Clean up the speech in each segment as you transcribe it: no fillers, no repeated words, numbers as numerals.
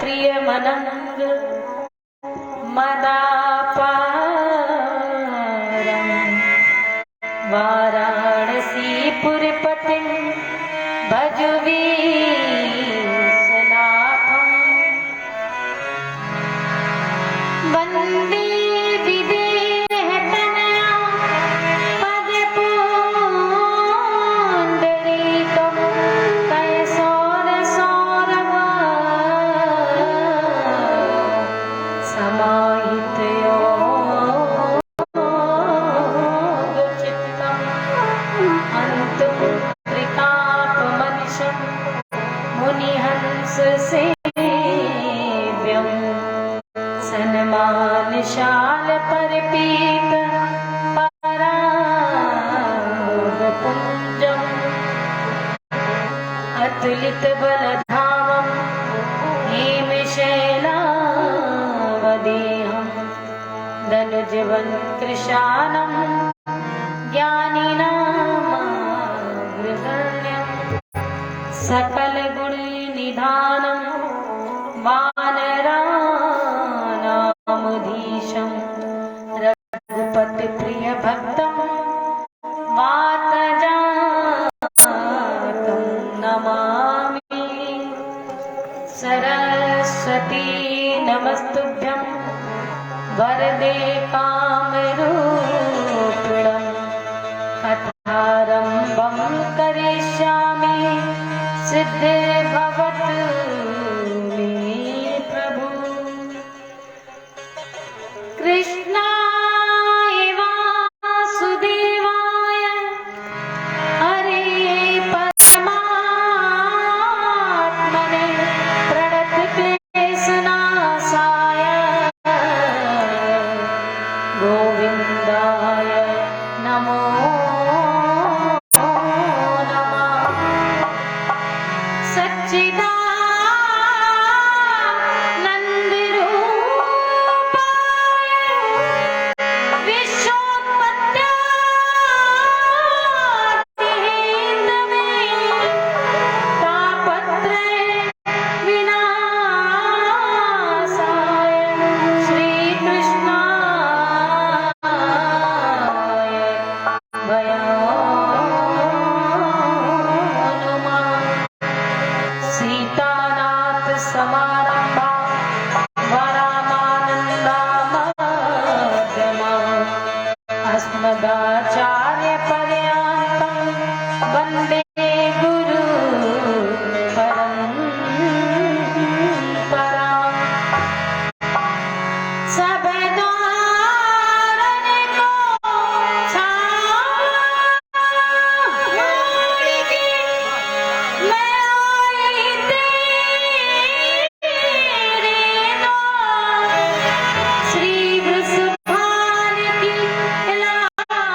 प्रिय मनंग मदापारम वाराणसी पुरपतिं भजवीशनाथं वन्दे सन्मानशाल परपीत परागपुञ्जम् अतुलित बलधामं हेमशैलावदेहं दनुजवन्कृशानं ज्ञानिनामग्रगण्यं सकलगुणनिधानं वानराणामधीशं रघुपति प्रिय भक्तं वातजातं नमामि। सरस्वती नमस्तुभ्यं वरदे कामरूपिणं कथारम्भं करिष्यामि सिद्धिर्भवतु मे प्रभु। कृष्णाय वासुदेवाय हरे परमात्मने प्रणतक्लेशनाशाय गोविन्दाय नमो नमः। सच्चिदानन्दरूपाय विश्वोत्पत्त्यादिहेतवे तापत्रय विनाशाय श्रीकृष्णाय वयं नमः। सीतानाथ समारंभा वरामानन्दामध्यमाम् अस्मदाचार्य पर्यन्तं वन्दे गुरु परम्पराम्। सब धारण को छोड़ के मैं आई तेरे द्वार। श्री वृषभान की लाडली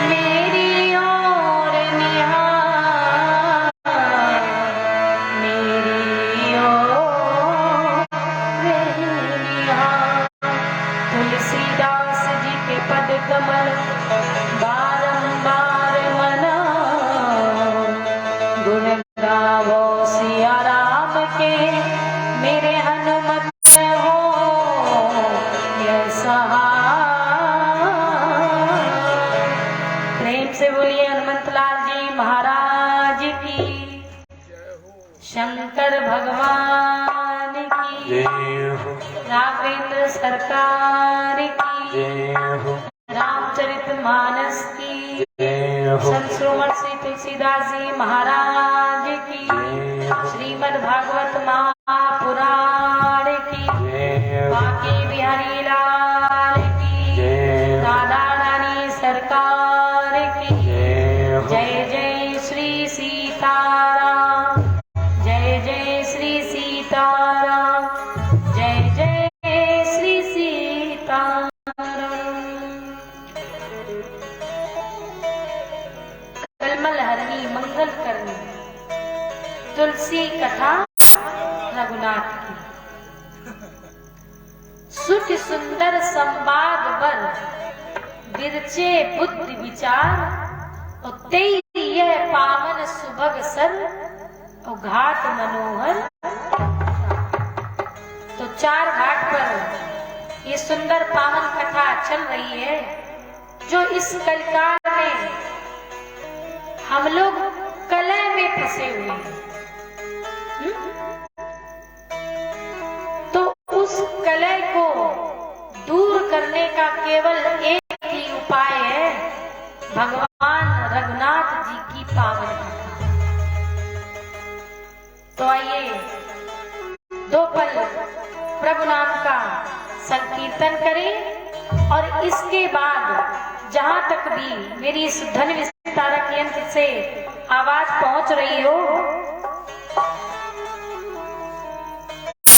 मेरी ओर निहार, मेरी ओर निहार। तुलसीदास जी के पद कमल बारंबार मनाओ, गुण गावो सिया राम के मेरे हनुमत हो यह सहाय। प्रेम से बोलिए हनुमंतलाल जी महाराज की, शंकर भगवान की, राघवेंद्र सरकार की, रामचरितमानस की, संत श्रोमण श्री तुलसीदास जी महाराज की, श्रीमद् भागवत महापुराण की, बांके बिहारी लाल की, राधा रानी सरकार की। जय जय श्री सीताराम, जय जय श्री सीताराम, जय जय श्री सीताराम। कलमल हरनी मंगल करनी तुलसी कथा रघुनाथ की। सुख सुंदर संवाद वर विरचे बुद्धि विचार, और तेरी यह पावन सुभग सर और घाट मनोहर। तो 4 घाट पर ये सुंदर पावन कथा चल रही है, जो इस कलिकाल में हम लोग कलह में फंसे हुए हैं। तो उस कलह को दूर करने का केवल एक ही उपाय है, भगवान रघुनाथ जी की पावन कथा। तो आइए 2 पल प्रभु नाम का संकीर्तन करें और इसके बाद जहां तक भी मेरी इस ध्वनि विस्तारक यंत्र से आवाज पहुंच रही हो,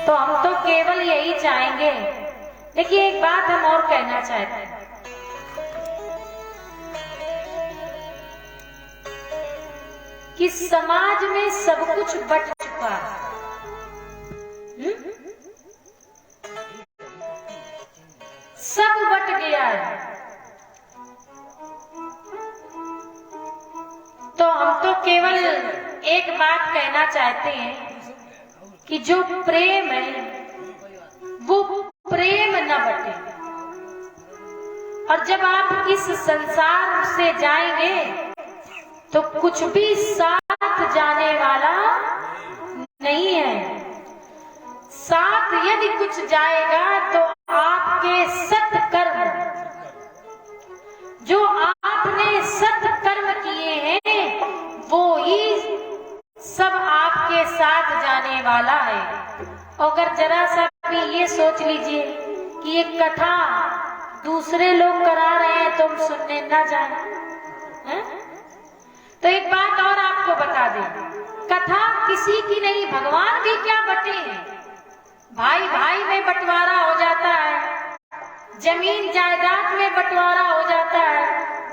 तो हम तो केवल यही चाहेंगे। देखिए, एक बात हम और कहना चाहते हैं कि समाज में सब कुछ बट चुका है। सब बट गया है। तो हम तो केवल एक बात कहना चाहते हैं कि जो प्रेम है वो प्रेम न बटे। और जब आप इस संसार से जाएंगे तो कुछ भी साथ जाने वाला नहीं है। साथ यदि कुछ जाएगा तो आपके सत्कर्म, जो आपने सत्कर्म किए हैं, वो ही सब आपके साथ जाने वाला है। अगर जरा सा भी ये सोच लीजिए कि ये कथा दूसरे लोग करा रहे हैं तो हम सुनने ना जाए। तो एक बात और आपको बता दें, कथा किसी की नहीं, भगवान भी क्या बटे हैं। भाई भाई में बंटवारा हो जाता है, जमीन जायदाद में बंटवारा हो जाता है,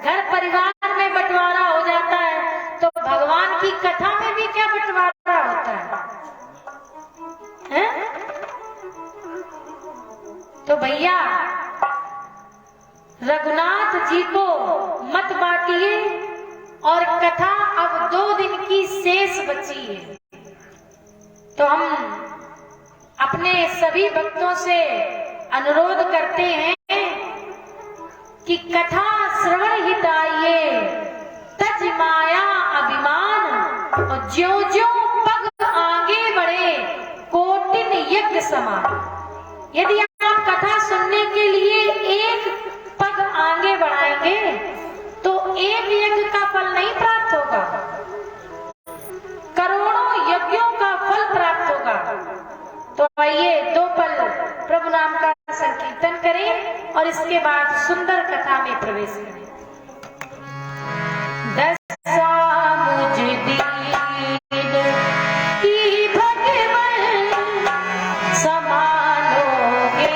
घर परिवार में बंटवारा हो जाता है, तो भगवान की कथा में भी क्या बंटवारा होता है? तो भैया, रघुनाथ जी को मत बांटिए। और कथा अब 2 दिन की शेष बची है, तो हम अपने सभी भक्तों से अनुरोध करते हैं कि कथा श्रवण हिताइए, तज माया अभिमान, और ज्यों ज्यों पग आगे बढ़े कोटिन यज्ञ समान। यदि आप कथा सुनने के लिए एक पग आगे बढ़ाएंगे तो एक यज्ञ का फल नहीं प्राप्त होगा, करोड़ों यज्ञों का फल प्राप्त होगा। तो आइए 2 पल प्रभु नाम का संकीर्तन करें और इसके बाद सुंदर कथा में प्रवेश करें। दसा मुझ दीन की भगवन समानोगे,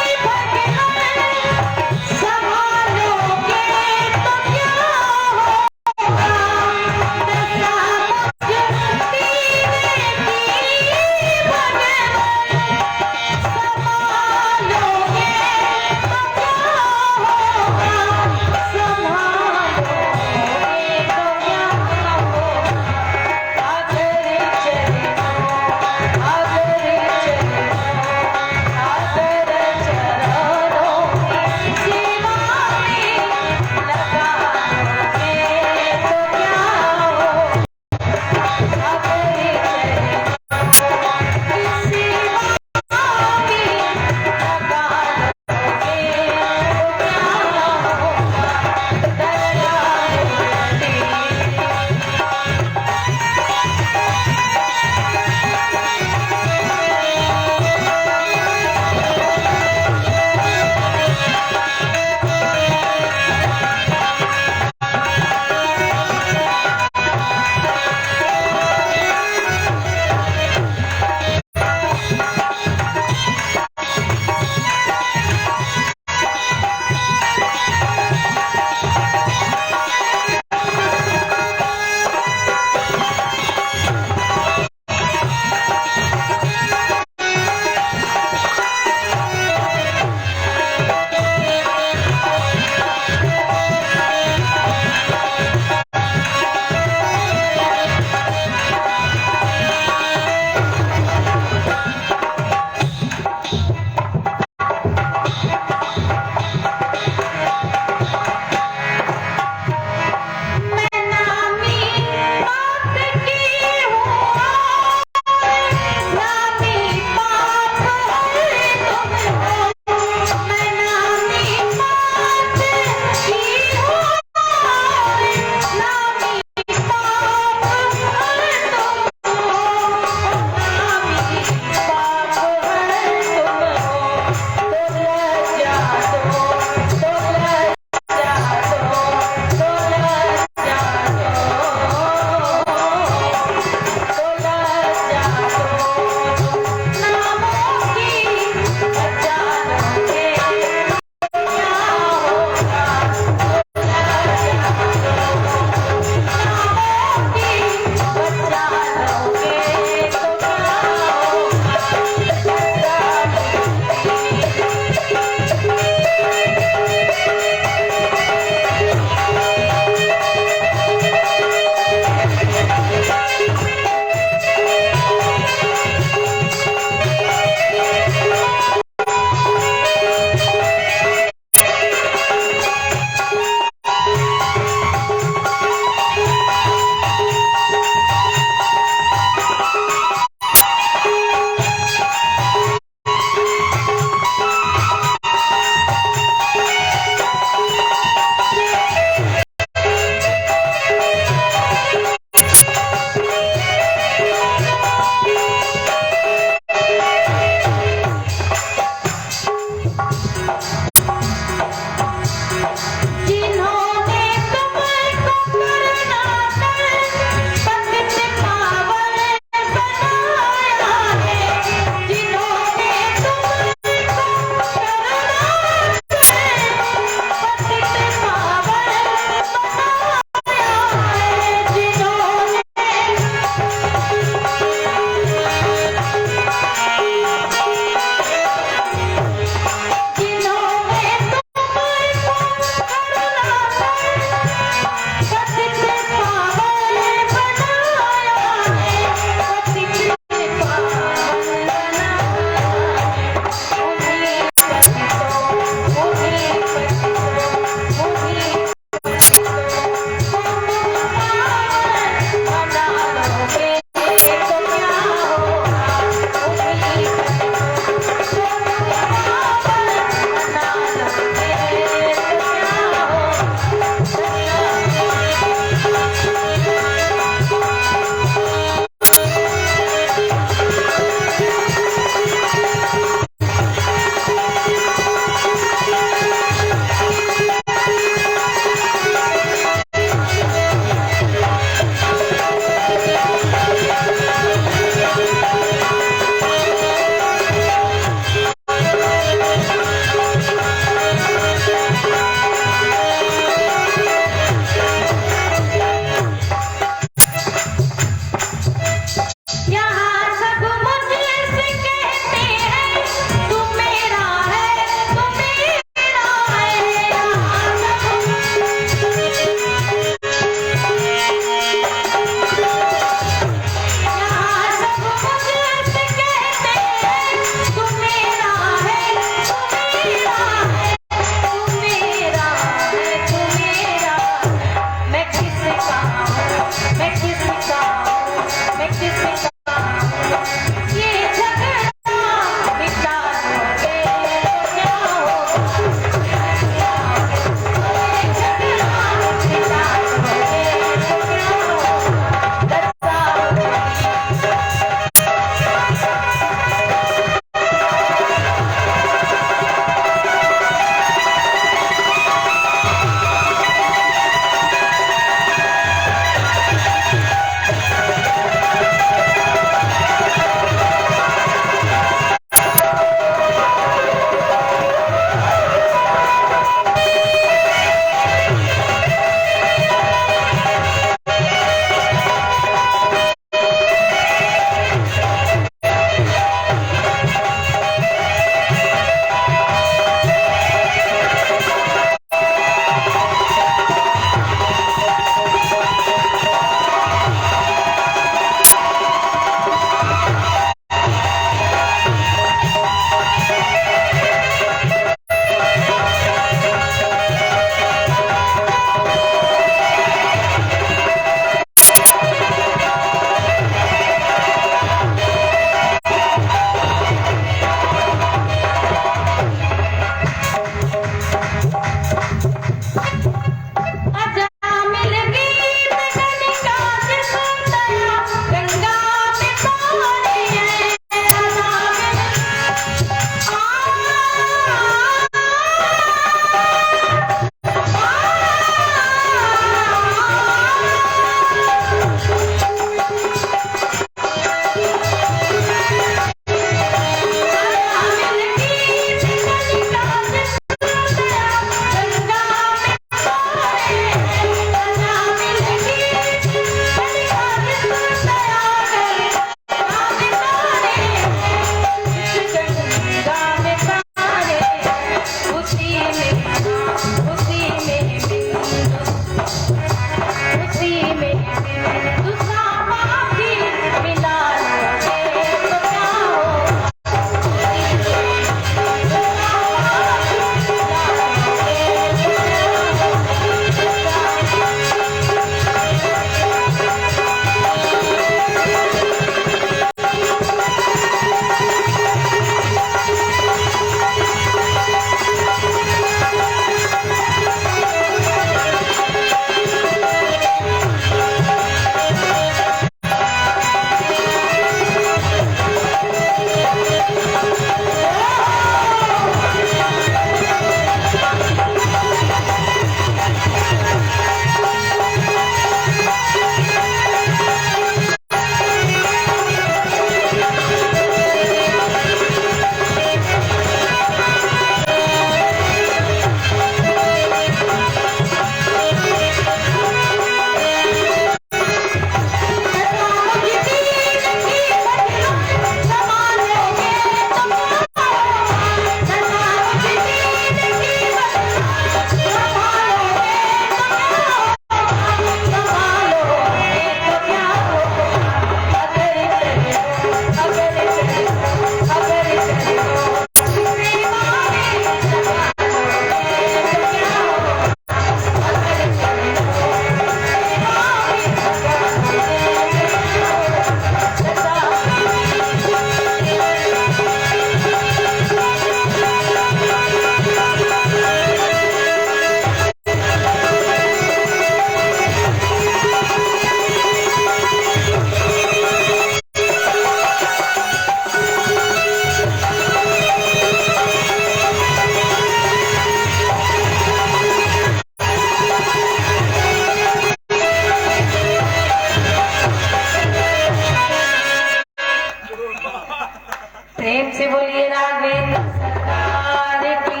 प्रेम से बोलिए राघवेंद्र सरकार की।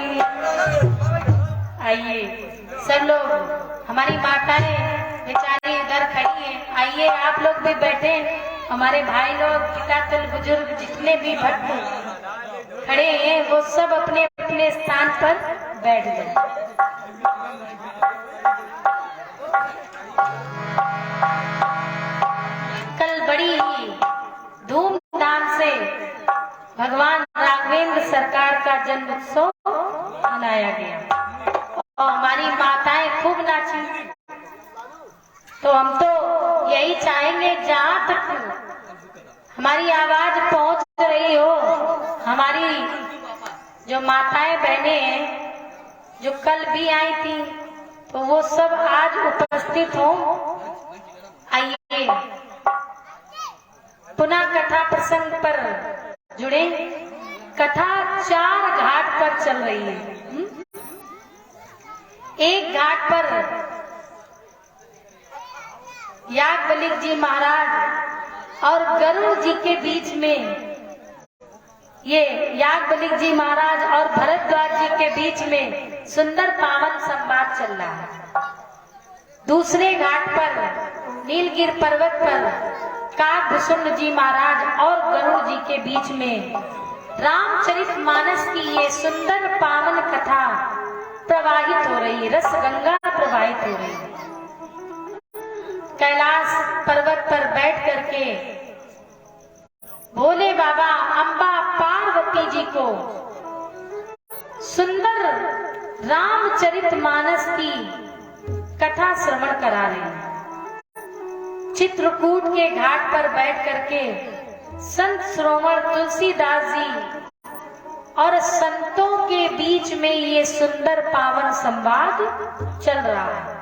आइए सब लोग, हमारी माताएं बेचारी इधर खड़ी हैं, आइए आप लोग भी बैठे, हमारे भाई लोग, पितातल बुजुर्ग जितने भी भक्त खड़े हैं वो सब अपने अपने स्थान पर बैठ जाए। कल बड़ी धूमधाम से भगवान राघवेंद्र सरकार का जन्म उत्सव मनाया गया और हमारी माताएं खूब नाची। तो हम तो यही चाहेंगे जहां तक हमारी आवाज पहुंच रही हो, हमारी जो माताएं बहनें हैं जो कल भी आई थी तो वो सब आज उपस्थित हो। आइए पुनः कथा प्रसंग पर जुड़े। कथा 4 घाट पर चल रही है। एक घाट पर याज्ञवल्क्य जी महाराज और गरुड़ जी के बीच में, ये याज्ञवल्क्य जी महाराज और भरद्वाज जी के बीच में सुंदर पावन संवाद चल रहा है। दूसरे घाट पर नीलगिर पर्वत पर काकभूषुंड जी महाराज और गरुड़ जी के बीच में रामचरितमानस की ये सुंदर पावन कथा प्रवाहित हो रही है, रस गंगा प्रवाहित हो रही है। कैलाश पर्वत पर बैठ करके भोले बाबा अम्बा पार्वती जी को सुंदर रामचरितमानस की कथा श्रवण करा रहे हैं। चित्रकूट के घाट पर बैठ करके संत श्रोमण तुलसीदास जी और संतों के बीच में ये सुंदर पावन संवाद चल रहा है।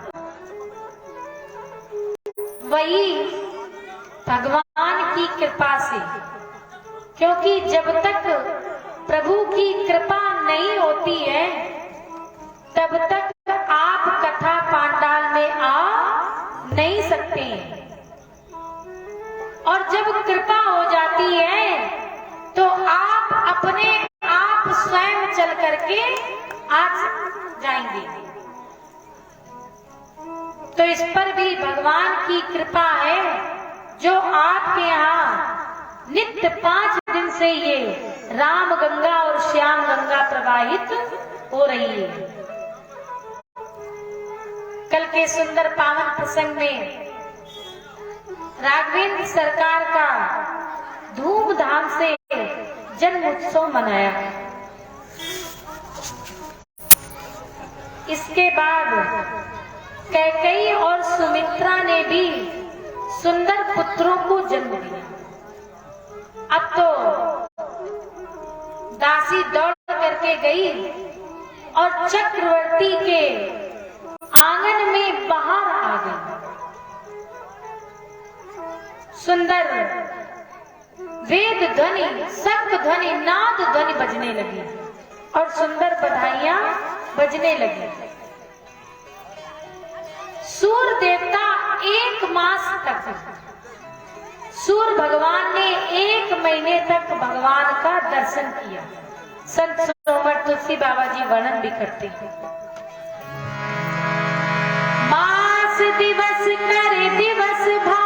वही भगवान की कृपा से, क्योंकि जब तक प्रभु की कृपा नहीं होती है तब तक आप कथा पांडाल में आ नहीं सकते हैं, और जब कृपा हो जाती है तो आप अपने आप स्वयं चल करके आ जाएंगे। तो इस पर भी भगवान की कृपा है जो आपके यहाँ नित्य 5 दिन से ये राम गंगा और श्याम गंगा प्रवाहित हो रही है। कल के सुंदर पावन प्रसंग में राघवेंद्र सरकार का धूमधाम से जन्म उत्सव मनाया। इसके बाद कैकेयी और सुमित्रा ने भी सुंदर पुत्रों को जन्म दिया। अब तो दासी दौड़ करके गई और चक्रवर्ती के आंगन में बाहर आ गई। सुंदर वेद ध्वनि, शंख ध्वनि, नाद ध्वनि बजने लगी और सुंदर बधाइयां बजने लगी। सूर्य देवता 1 मास तक, सूर्य भगवान ने 1 महीने तक भगवान का दर्शन किया। संत श्रोमण तुलसी बाबा जी वर्णन भी करते हैं। मास दिवस करे दिवस भा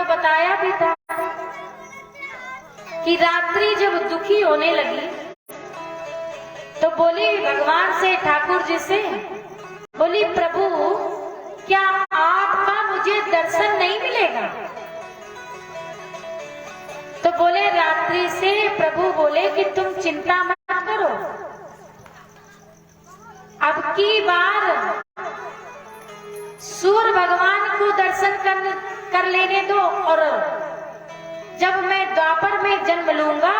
बताया भी था कि रात्रि जब दुखी होने लगी तो बोली भगवान से, ठाकुर जी से बोली, प्रभु क्या आपका मुझे दर्शन नहीं मिलेगा? तो बोले रात्रि से प्रभु बोले कि तुम चिंता मत करो, अब की बार सूर्य भगवान तो दर्शन कर लेने दो, और जब मैं द्वापर में जन्म लूंगा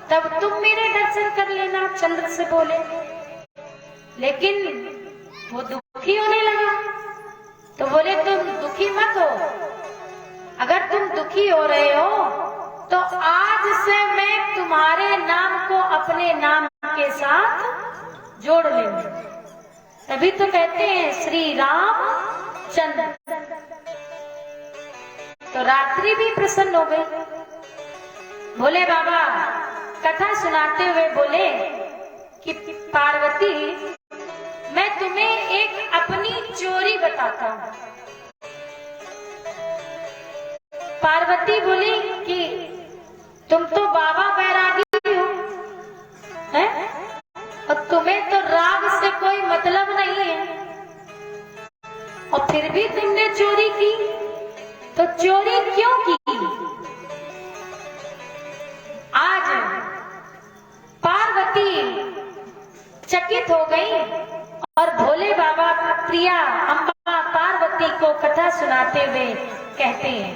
तब तुम मेरे दर्शन कर लेना, चंद्र से बोले। लेकिन वो दुखी होने लगा, तो बोले तुम दुखी मत हो, अगर तुम दुखी हो रहे हो तो आज से मैं तुम्हारे नाम को अपने नाम के साथ जोड़ लूंगा। तभी तो कहते हैं श्री राम चंद्र। तो रात्रि भी प्रसन्न हो गई। भोले बाबा कथा सुनाते हुए बोले कि पार्वती, मैं तुम्हें एक अपनी चोरी बताता हूं। पार्वती बोली कि तुम तो बाबा बैरागी हो, हैं? और तुम्हें तो राग से कोई मतलब नहीं है, और फिर भी तुमने चोरी की, तो चोरी क्यों की? आज पार्वती चकित हो गई और भोले बाबा प्रिया अम्बा पार्वती को कथा सुनाते हुए कहते हैं,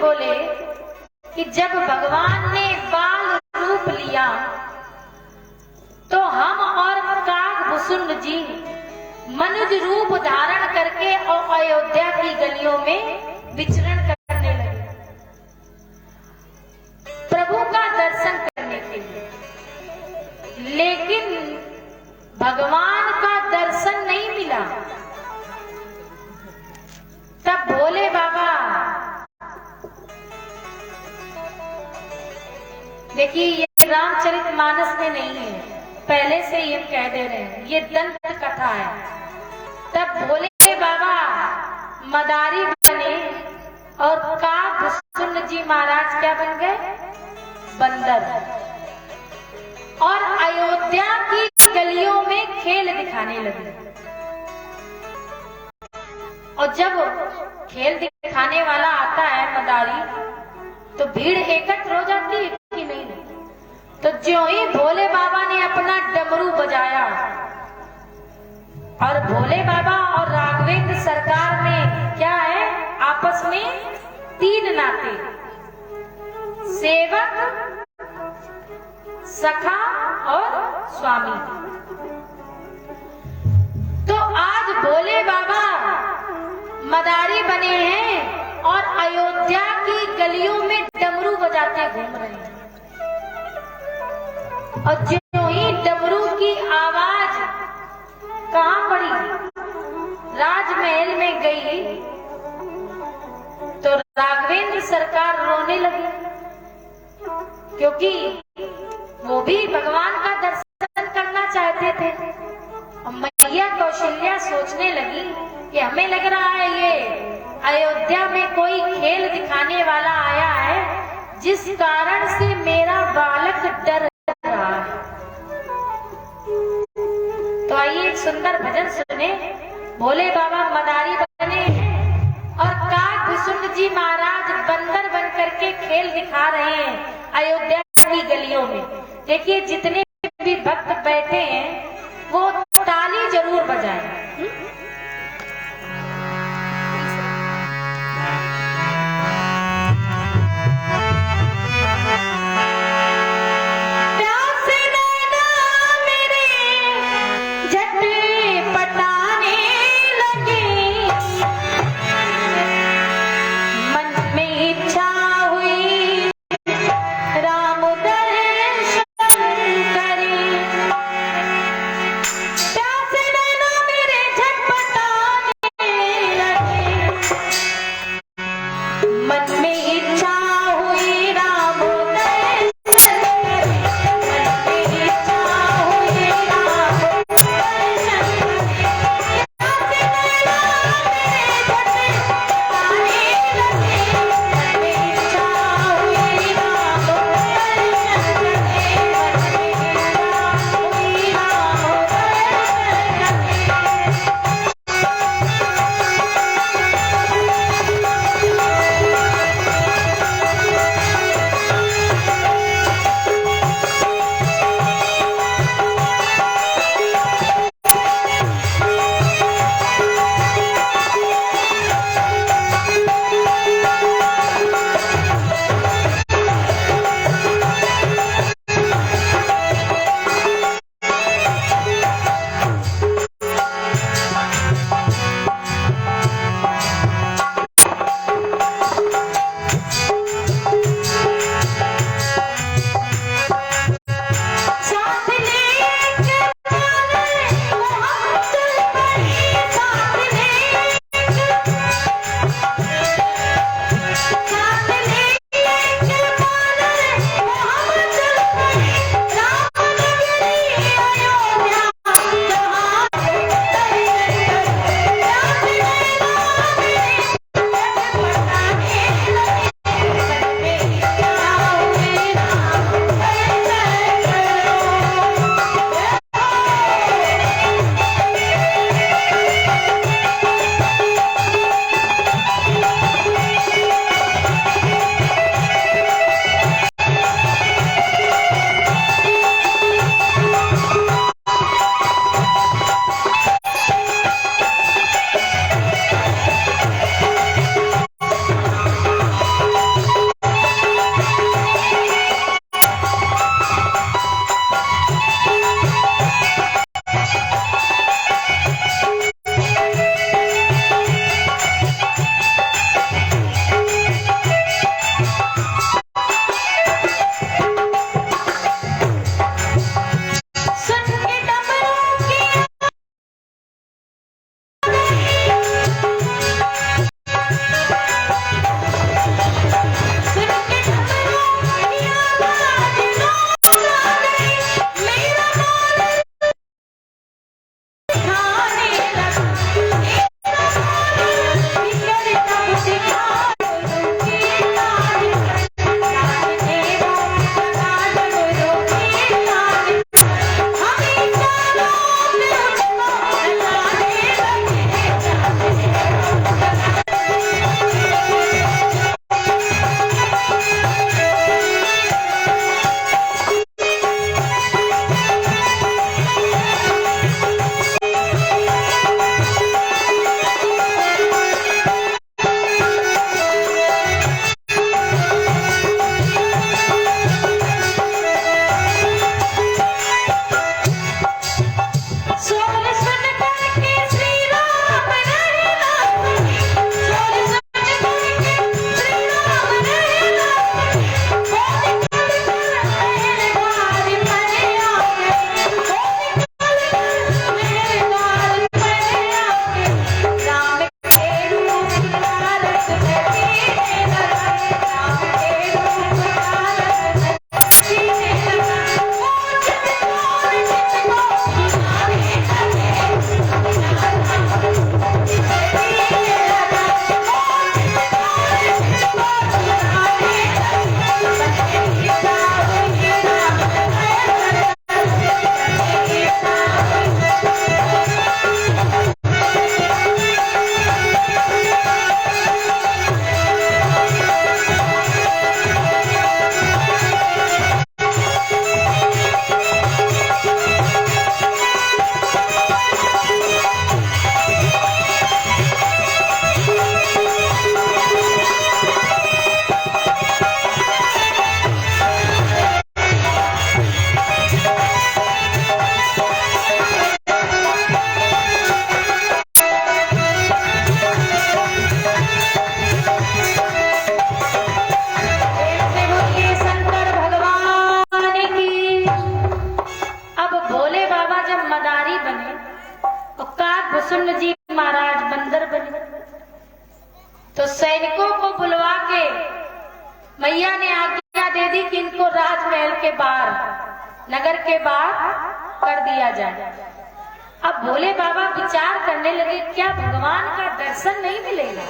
बोले कि जब भगवान ने बाल रूप लिया तो हम और काकभूषुंड जी मनुज रूप धारण करके और अयोध्या की गलियों में विचरण करने लगे प्रभु का दर्शन करने के लिए। लेकिन भगवान का दर्शन नहीं मिला। तब भोले बाबा, देखिए ये रामचरितमानस में नहीं है, पहले से ये कह दे रहे हैं, ये दंत कथा है। तब भोले बाबा मदारी बने और काकभूषुंड जी महाराज क्या बन गए? बंदर। और अयोध्या की गलियों में खेल दिखाने लगे। और जब खेल दिखाने वाला आता है मदारी तो भीड़ एकत्र हो जाती है कि नहीं? तो ज्यों ही भोले बाबा ने अपना डमरू बजाया और भोले बाबा और राघवेंद्र सरकार उसमें तीन नाते, सेवक, सखा और स्वामी। तो आज भोले बाबा मदारी बने हैं और अयोध्या की गलियों में डमरू बजाते घूम रहे हैं। और जो ही डमरू की आवाज कहां पड़ी, राजमहल में गई, तो राघवेंद्र सरकार रोने लगे, क्योंकि वो भी भगवान का दर्शन करना चाहते थे। और मैया कौशल्या सोचने लगी कि हमें लग रहा है ये अयोध्या में कोई खेल दिखाने वाला आया है, जिस कारण से मेरा बालक डर रहा है। तो आइए एक सुंदर भजन सुने। भोले बाबा मदारी बने हैं और काकभूषुंड जी महाराज बंदर बन करके खेल दिखा रहे हैं अयोध्या की गलियों में। देखिए जितने भी भक्त बैठे हैं वो ताली जरूर बजाएं। तो सैनिकों को बुलवा के मैया ने आज्ञा दे दी कि इनको राजमहल के बाहर, नगर के बाहर कर दिया जाए। अब भोले बाबा विचार करने लगे, क्या भगवान का दर्शन नहीं मिलेगा?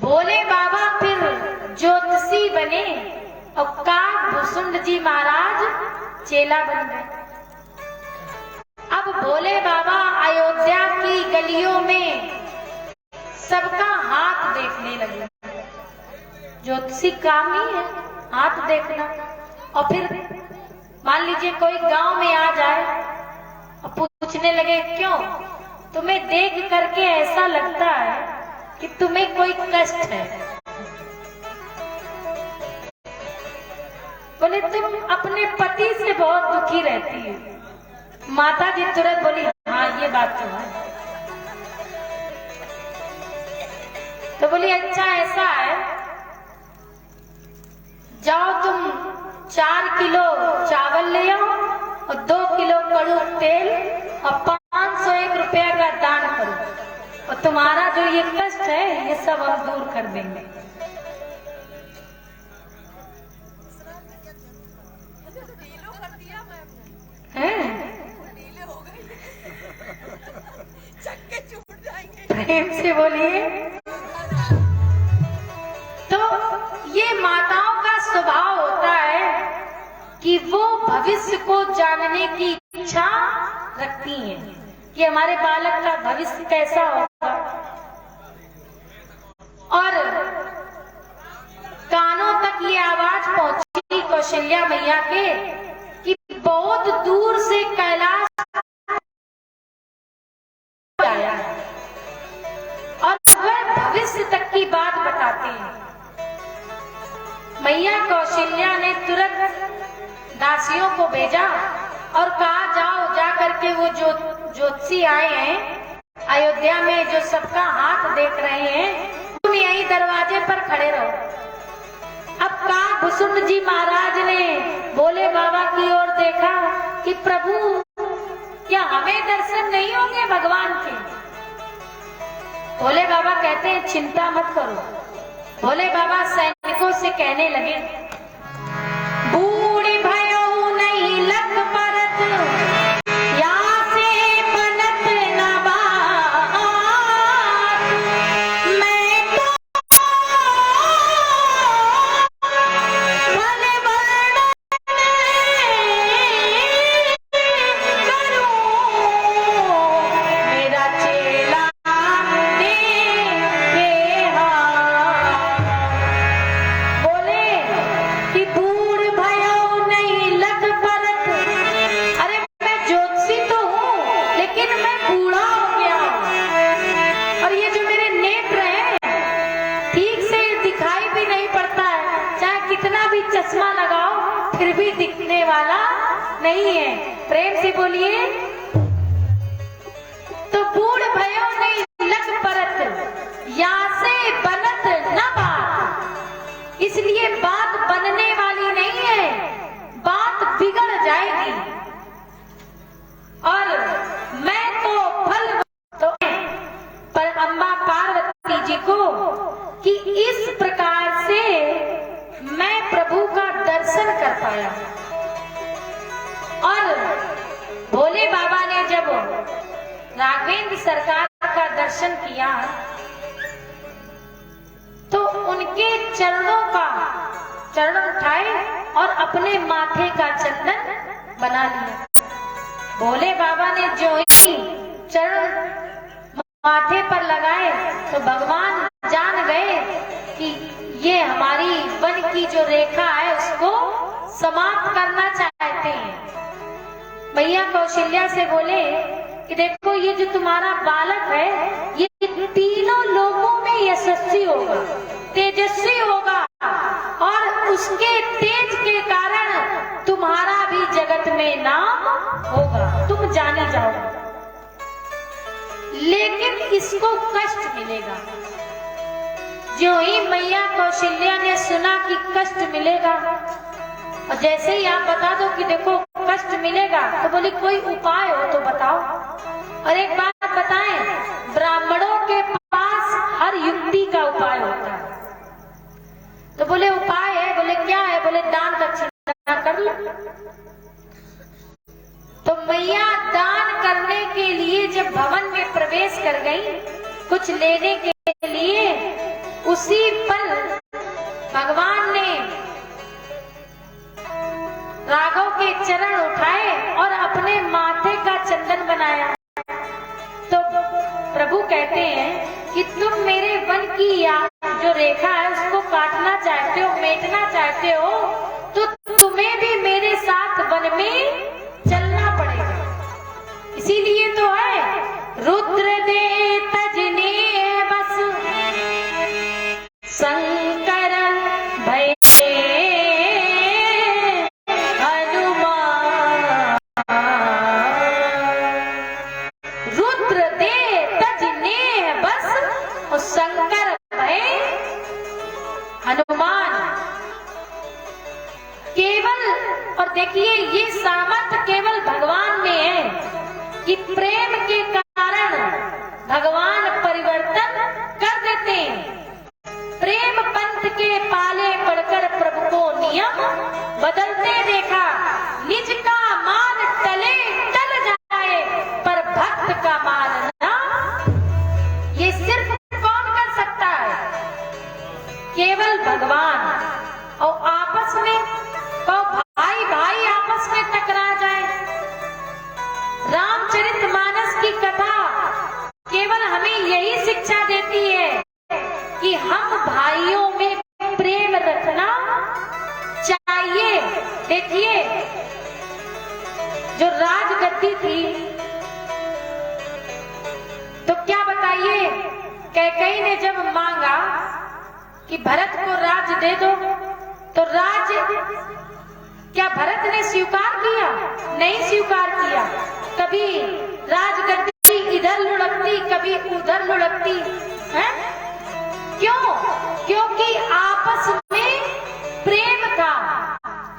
भोले बाबा फिर ज्योतिषी बने और काकभूषुंड जी महाराज चेला बन गए। अब भोले बाबा अयोध्या की गलियों में सबका हाथ देखने लगे। ज्योतिषी काम ही है हाथ देखना। और फिर मान लीजिए कोई गांव में आ जाए और पूछने लगे, क्यों तुम्हें देख करके ऐसा लगता है कि तुम्हें कोई कष्ट है? बोले तुम अपने पति से बहुत दुखी रहती है। माता जी तुरंत बोली, हाँ ये बात तो है। तो बोली अच्छा ऐसा है, जाओ तुम 4 किलो चावल ले आओ और 2 किलो कड़ू तेल और 501 रुपया का दान करो, और तुम्हारा जो ये कष्ट है ये सब हम दूर कर देंगे। प्रेम से बोलिए। तो ये माताओं का स्वभाव होता है कि वो भविष्य को जानने की इच्छा रखती हैं कि हमारे बालक का भविष्य कैसा होगा। और कानों तक ये आवाज पहुंची कौशल्या मैया के कि बहुत दूर से कैलाश आया है और वह भविष्य तक की बात बताते हैं। मैया कौशल्या ने तुरंत दासियों को भेजा और कहा, जाओ जा करके वो जो ज्योतिषी आए हैं अयोध्या में, जो सबका हाथ देख रहे हैं, तुम यही दरवाजे पर खड़े रहो। अब काकभूषुंड जी महाराज ने भोले बाबा की ओर देखा कि प्रभु क्या हमें दर्शन नहीं होंगे भगवान के? भोले बाबा कहते हैं चिंता मत करो। भोले बाबा सैनिकों से कहने लगे, बूढ़ी भयो नहीं लग परत, यहाँ से बनत न बात, मैं तो भले वर्णन करूं, मेरा चेला चश्मा लगाओ फिर भी दिखने वाला नहीं है। प्रेम से बोलिए। तो बूढ़ भयो नहीं लग परत, यहाँ से बनत न बात, इसलिए बात बनने वाली नहीं है, बात बिगड़ जाएगी। और मैं तो फल तो पर अम्बा पार्वती जी को कि इस प्रकार से मैं प्रभु का दर्शन कर पाया। और भोले बाबा ने जब राघवेंद्र सरकार का दर्शन किया तो उनके चरण उठाए और अपने माथे का चंदन बना लिया। भोले बाबा ने जो ही चरण माथे पर लगाए तो भगवान जान गए कि ये हमारी वन की जो रेखा है उसको समाप्त करना चाहते हैं। मैया कौशल्या से बोले कि देखो ये जो तुम्हारा बालक है ये तीनों लोगों में यशस्वी होगा, तेजस्वी होगा, और उसके तेज के कारण तुम्हारा भी जगत में नाम होगा, तुम जाने जाओगे। लेकिन इसको कष्ट मिलेगा। जो ही मैया कौशल्या ने सुना कि कष्ट मिलेगा, और जैसे ही आप बता दो कि देखो कष्ट मिलेगा, तो बोली कोई उपाय हो तो बताओ। और एक बात बताएं, ब्राह्मणों के पास गई कुछ लेने के लिए। उसी पल भगवान ने राघव के चरण उठाए और अपने माथे का चंदन बनाया। तो प्रभु कहते हैं कि तुम मेरे वन की जो रेखा है उसको काटना चाहते हो, मेटना चाहते हो, तो तुम्हें भी मेरे साथ वन में चलना पड़ेगा। इसीलिए तो है रुद्र दे तजने बस शंकर भय हनुमान। रुद्र दे तजने बस और शंकर भय हनुमान। केवल, और देखिए ये सामर्थ्य केवल भगवान में है कि प्रेम के कारण भगवान परिवर्तन कर देते हैं। प्रेम पंथ के पाले पड़कर प्रभु को नियम बदलते देखा। निज का मान टले टल जाए पर भक्त का मान ना, ये सिर्फ कौन कर सकता है? केवल भगवान। और आपस में तो भाई भाई आपस में टकरा जाए। रामचरितमानस की कथा केवल हमें यही शिक्षा देती है कि हम भाइयों में प्रेम रखना चाहिए। देखिए जो राजगद्दी थी तो क्या बताइए, कैकेयी ने जब मांगा कि भरत को राज दे दो, तो राज क्या भरत ने स्वीकार किया? नहीं स्वीकार किया। कभी राजगद्दी इधर लुढ़कती, कभी उधर लुढ़कती है। क्यों? क्योंकि आपस में प्रेम था।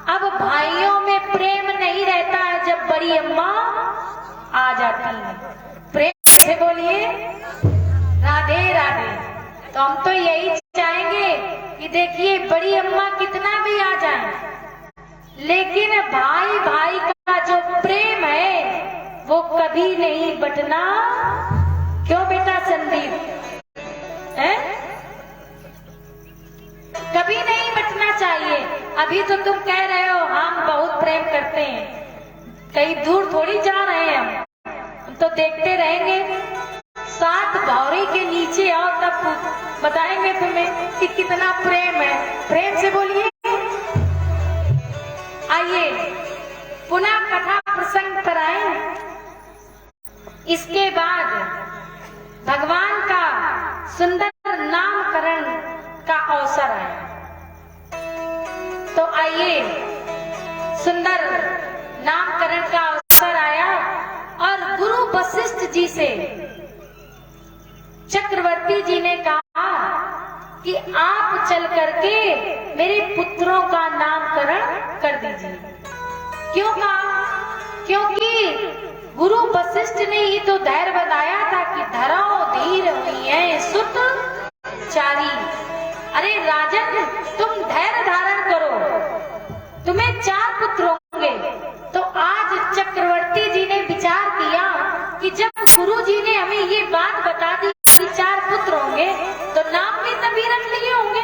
अब भाइयों में प्रेम नहीं रहता है जब बड़ी अम्मा आ जाती है। प्रेम से बोलिए राधे राधे। तो हम तो यही चाहेंगे कि देखिए बड़ी अम्मा कितना भी आ जाए, लेकिन भाई भाई का जो प्रेम है वो कभी नहीं बटना। क्यों बेटा संदीप है? कभी नहीं बटना चाहिए। अभी तो तुम कह रहे हो हम बहुत प्रेम करते हैं, कहीं दूर थोड़ी जा रहे हैं हम तो देखते रहेंगे। 7 भौरी के नीचे आओ तब बताएंगे तुम्हें कि कितना प्रेम है। प्रेम से बोलिए। आइए पुनः कथा प्रसंग पर आए। इसके बाद भगवान का सुंदर नामकरण का अवसर आया। तो आइए सुंदर नामकरण का अवसर आया और गुरु वशिष्ठ जी से चक्रवर्ती जी ने कहा कि आप चल करके मेरे पुत्रों का नामकरण कर दीजिए। क्यों कहा? क्योंकि गुरु वशिष्ठ ने ही तो धैर्य बताया था कि धरो धीर हुई है सुत चारी। अरे राजन तुम धैर्य धारण करो, तुम्हें 4 पुत्र होंगे। तो आज चक्रवर्ती जी ने विचार किया कि जब गुरु जी ने हमें ये बात बता दी कि 4 पुत्र होंगे तो नाम भी तभी रख लिए होंगे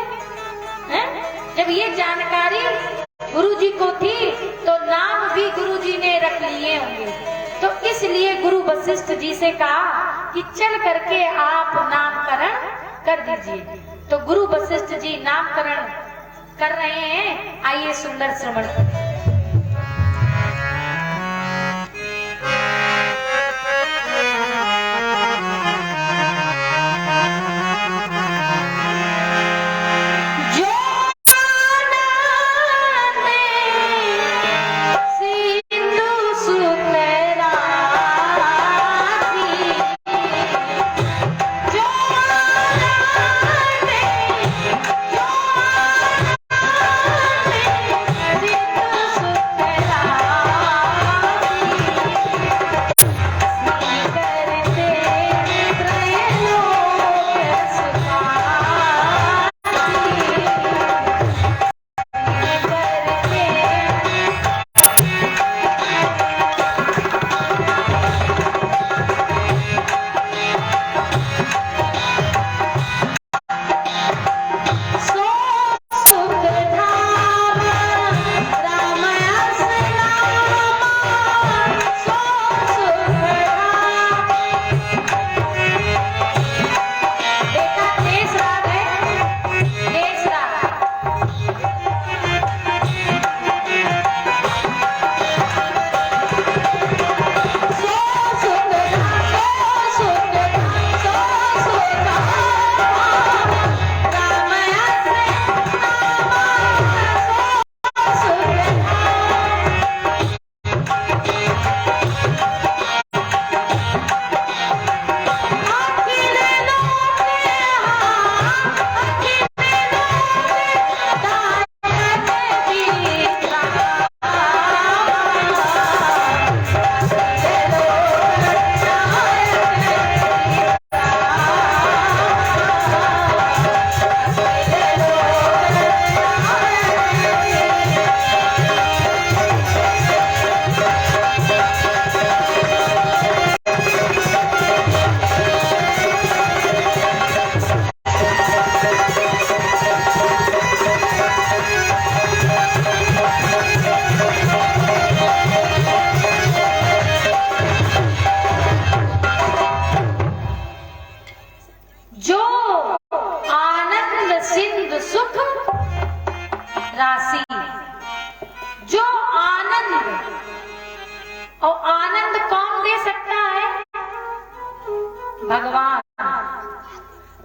हैं? जब ये जानकारी गुरु जी को थी तो नाम भी गुरु जी ने रख लिए होंगे। तो इसलिए गुरु वशिष्ठ जी से कहा कि चल करके आप नामकरण कर दीजिए। तो गुरु वशिष्ठ जी नामकरण कर रहे हैं। आइए सुंदर श्रवण करें। Yeah.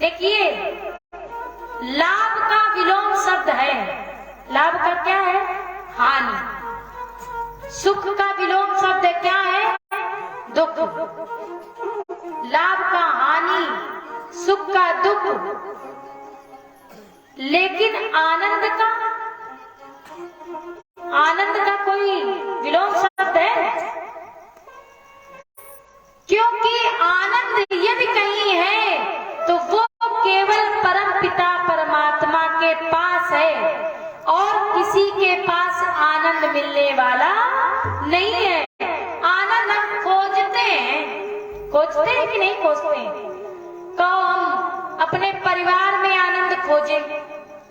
देखिए, लाभ का विलोम शब्द है। लाभ का क्या है? हानि। सुख का विलोम शब्द क्या है? दुख। लाभ का हानि, सुख का दुख, लेकिन आनंद का कोई विलोम शब्द है? क्योंकि आनंद यदि कहीं है तो वो केवल परम पिता परमात्मा के पास है और किसी के पास आनंद मिलने वाला नहीं है। आनंद हम खोजते हैं कि नहीं खोजते हैं? कहो हम अपने परिवार में आनंद खोजें,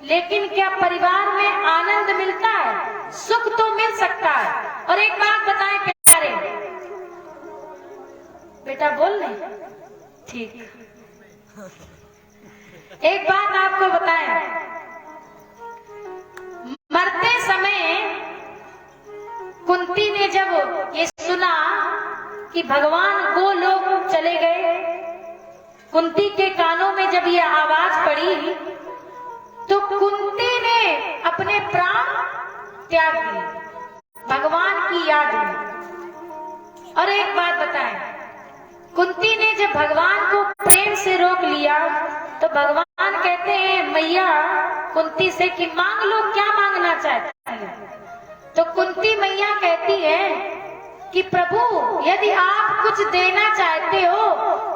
लेकिन क्या परिवार में आनंद मिलता है? सुख तो मिल सकता है। और एक बात बताएं प्यारे, बेटा बोल ले, ठीक। एक बात आपको बताएं, मरते समय कुंती ने जब ये सुना कि भगवान गोलोक चले गए, कुंती के कानों में जब ये आवाज पड़ी तो कुंती ने अपने प्राण त्याग दिए भगवान की याद में। और एक बात बताएं, कुंती ने जब भगवान को प्रेम से रोक लिया तो भगवान कहते हैं मैया कुंती से कि मांग लो, क्या मांगना चाहती है? तो कुंती मैया कहती है कि प्रभु यदि आप कुछ देना चाहते हो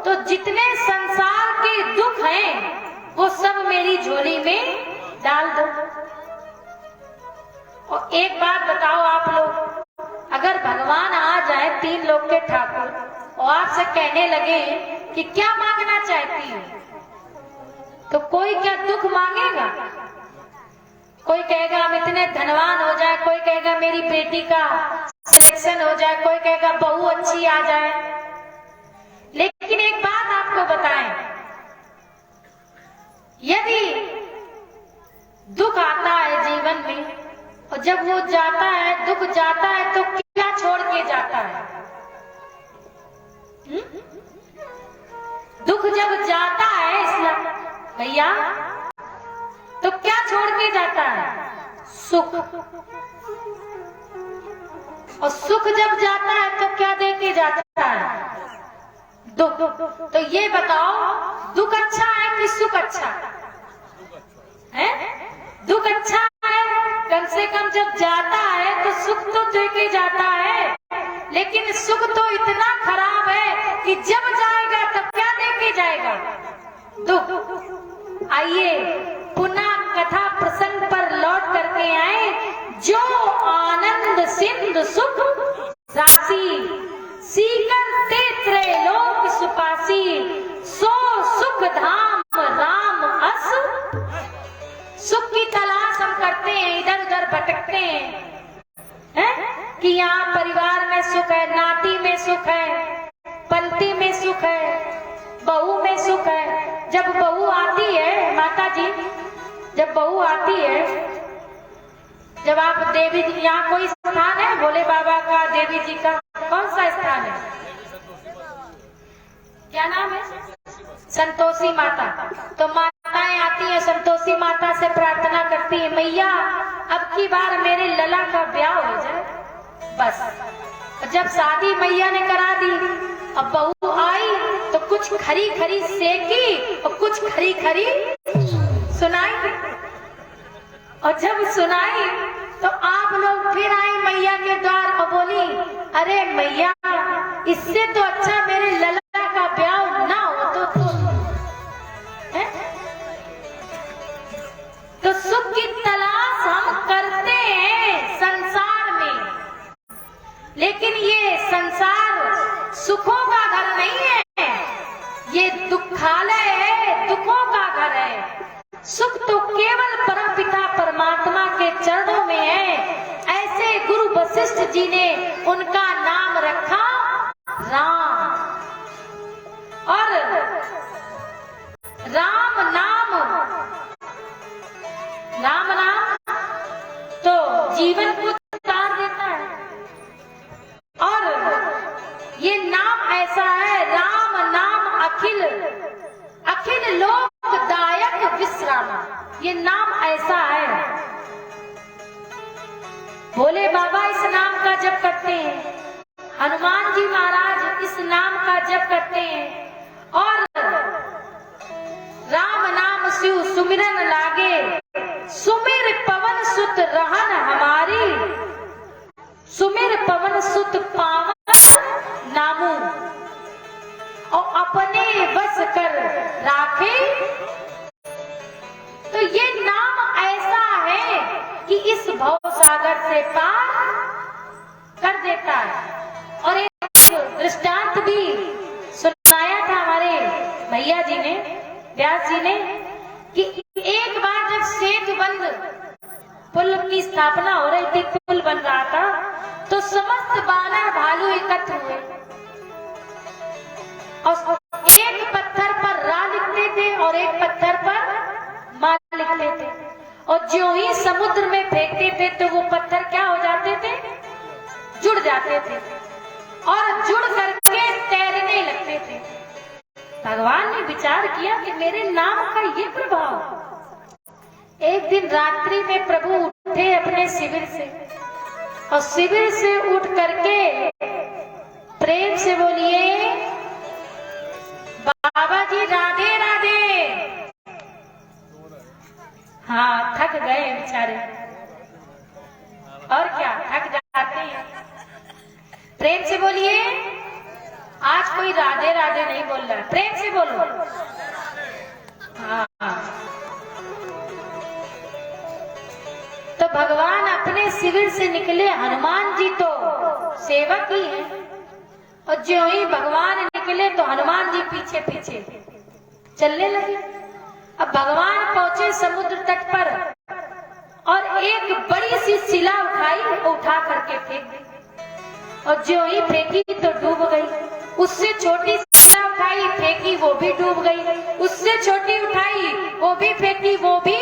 तो जितने संसार के दुख हैं वो सब मेरी झोली में डाल दो। और एक बात बताओ आप लोग, अगर भगवान आ जाए तीन लोग के ठाकुर और आपसे कहने लगे कि क्या मांगना चाहती है, तो कोई क्या दुख मांगेगा? कोई कहेगा हम इतने धनवान हो जाए, कोई कहेगा मेरी बेटी का सिलेक्शन हो जाए, कोई कहेगा बहू अच्छी आ जाए। लेकिन एक बात आपको बताएं, यदि दुख आता है जीवन में और जब वो जाता है, दुख जाता है, तो क्या छोड़ के जाता है? दुख जब जाता है इस्लाम भैया तो क्या छोड़ के जाता है? सुख। और सुख जब जाता है तो क्या दे के जाता है? दुख। तो ये बताओ दुख अच्छा है कि सुख अच्छा है? दुख अच्छा है, कम से कम जब जाता है तो सुख तो दे के जाता है, लेकिन सुख तो इतना खराब है कि जब जाएगा तब क्या देके जाएगा? दुख। आइए पुनः कथा प्रसंग पर लौट करके आए। जो आनंद सिंधु सुख राशि, सीकर ते त्रैलोक सुपासी, सो सुख धाम राम अस। सुख की तलाश हम करते हैं, इधर उधर भटकते हैं कि यहाँ परिवार में सुख है, नाती में सुख है, पंथी में सुख है, बहू में सुख है। जब बहू आती है माता जी, जब बहू आती है, जब आप देवी जी, यहाँ कोई स्थान है भोले बाबा का, देवी जी का कौन सा स्थान है? क्या नाम है? संतोषी माता। तो माताएं आती है, संतोषी माता से प्रार्थना करती है मैया अब की बार मेरे लला का ब्याह हो जाए बस। जब शादी मैया ने करा दी, अब बहू आई तो कुछ खरी खरी सेकी और कुछ खरी खरी सुनाई। और जब सुनाई तो आप लोग फिर आई मैया के द्वार और बोली अरे मैया इससे तो अच्छा मेरे लला का ब्याह ना हो तो सुख की तलाश हम करते हैं संसार में, लेकिन ये संसार सुखों का घर नहीं है, ये दुखालय है, दुखों का घर है। सुख तो केवल परमपिता परमात्मा के चरणों में है। ऐसे गुरु वशिष्ठ जी ने उनका नाम रखा राम। और राम नाम तो जीवन को तार देता है। और ये नाम ऐसा है, राम नाम अखिल लोक ये नाम ऐसा है। भोले बाबा इस नाम का जप करते हैं, हनुमान जी महाराज इस नाम का जप करते हैं, और राम नाम शिव सुमिरन लागे, सुमिर पवन सुत रहन हमारी, सुमिर पवन सुत पावन नामू, और अपने बस कर राखे। तो ये नाम ऐसा है कि इस भव सागर से पार कर देता है। और एक दृष्टांत भी सुनाया था हमारे भैया जी ने, व्यास जी ने, कि एक बार जब सेतु बंद पुल की स्थापना हो रही थी, पुल बन रहा था, तो समस्त बानर भालू एकत्र हुए और एक पत्थर पर रा लिखते थे और एक पत्थर पर माँ लिखते थे, और जो ही समुद्र में फेंकते थे तो वो पत्थर क्या हो जाते थे, जुड़ जाते थे और जुड़ करके तैरने लगते थे। भगवान ने विचार किया कि मेरे नाम का ये प्रभाव। एक दिन रात्रि में प्रभु उठे अपने शिविर से, और शिविर से उठ करके प्रेम से बोलिए, बाबा जी राधे राधे। हाँ, थक गए बेचारे, और क्या, थक जाते हैं। प्रेम से बोलिए, आज कोई राधे राधे नहीं बोल रहा, प्रेम से बोलो। हाँ, तो भगवान अपने शिविर से निकले, हनुमान जी तो सेवक ही हैं, और जो ही भगवान निकले तो हनुमान जी पीछे पीछे चलने लगे। अब भगवान पहुंचे समुद्र तट पर, और एक बड़ी सी शिला उठाई, उठा करके फेंक दी, और जो ही फेंकी तो डूब गई। उससे छोटी शिला उठाई, फेंकी, वो भी डूब गई। उससे छोटी उठाई, वो भी फेंकी, वो भी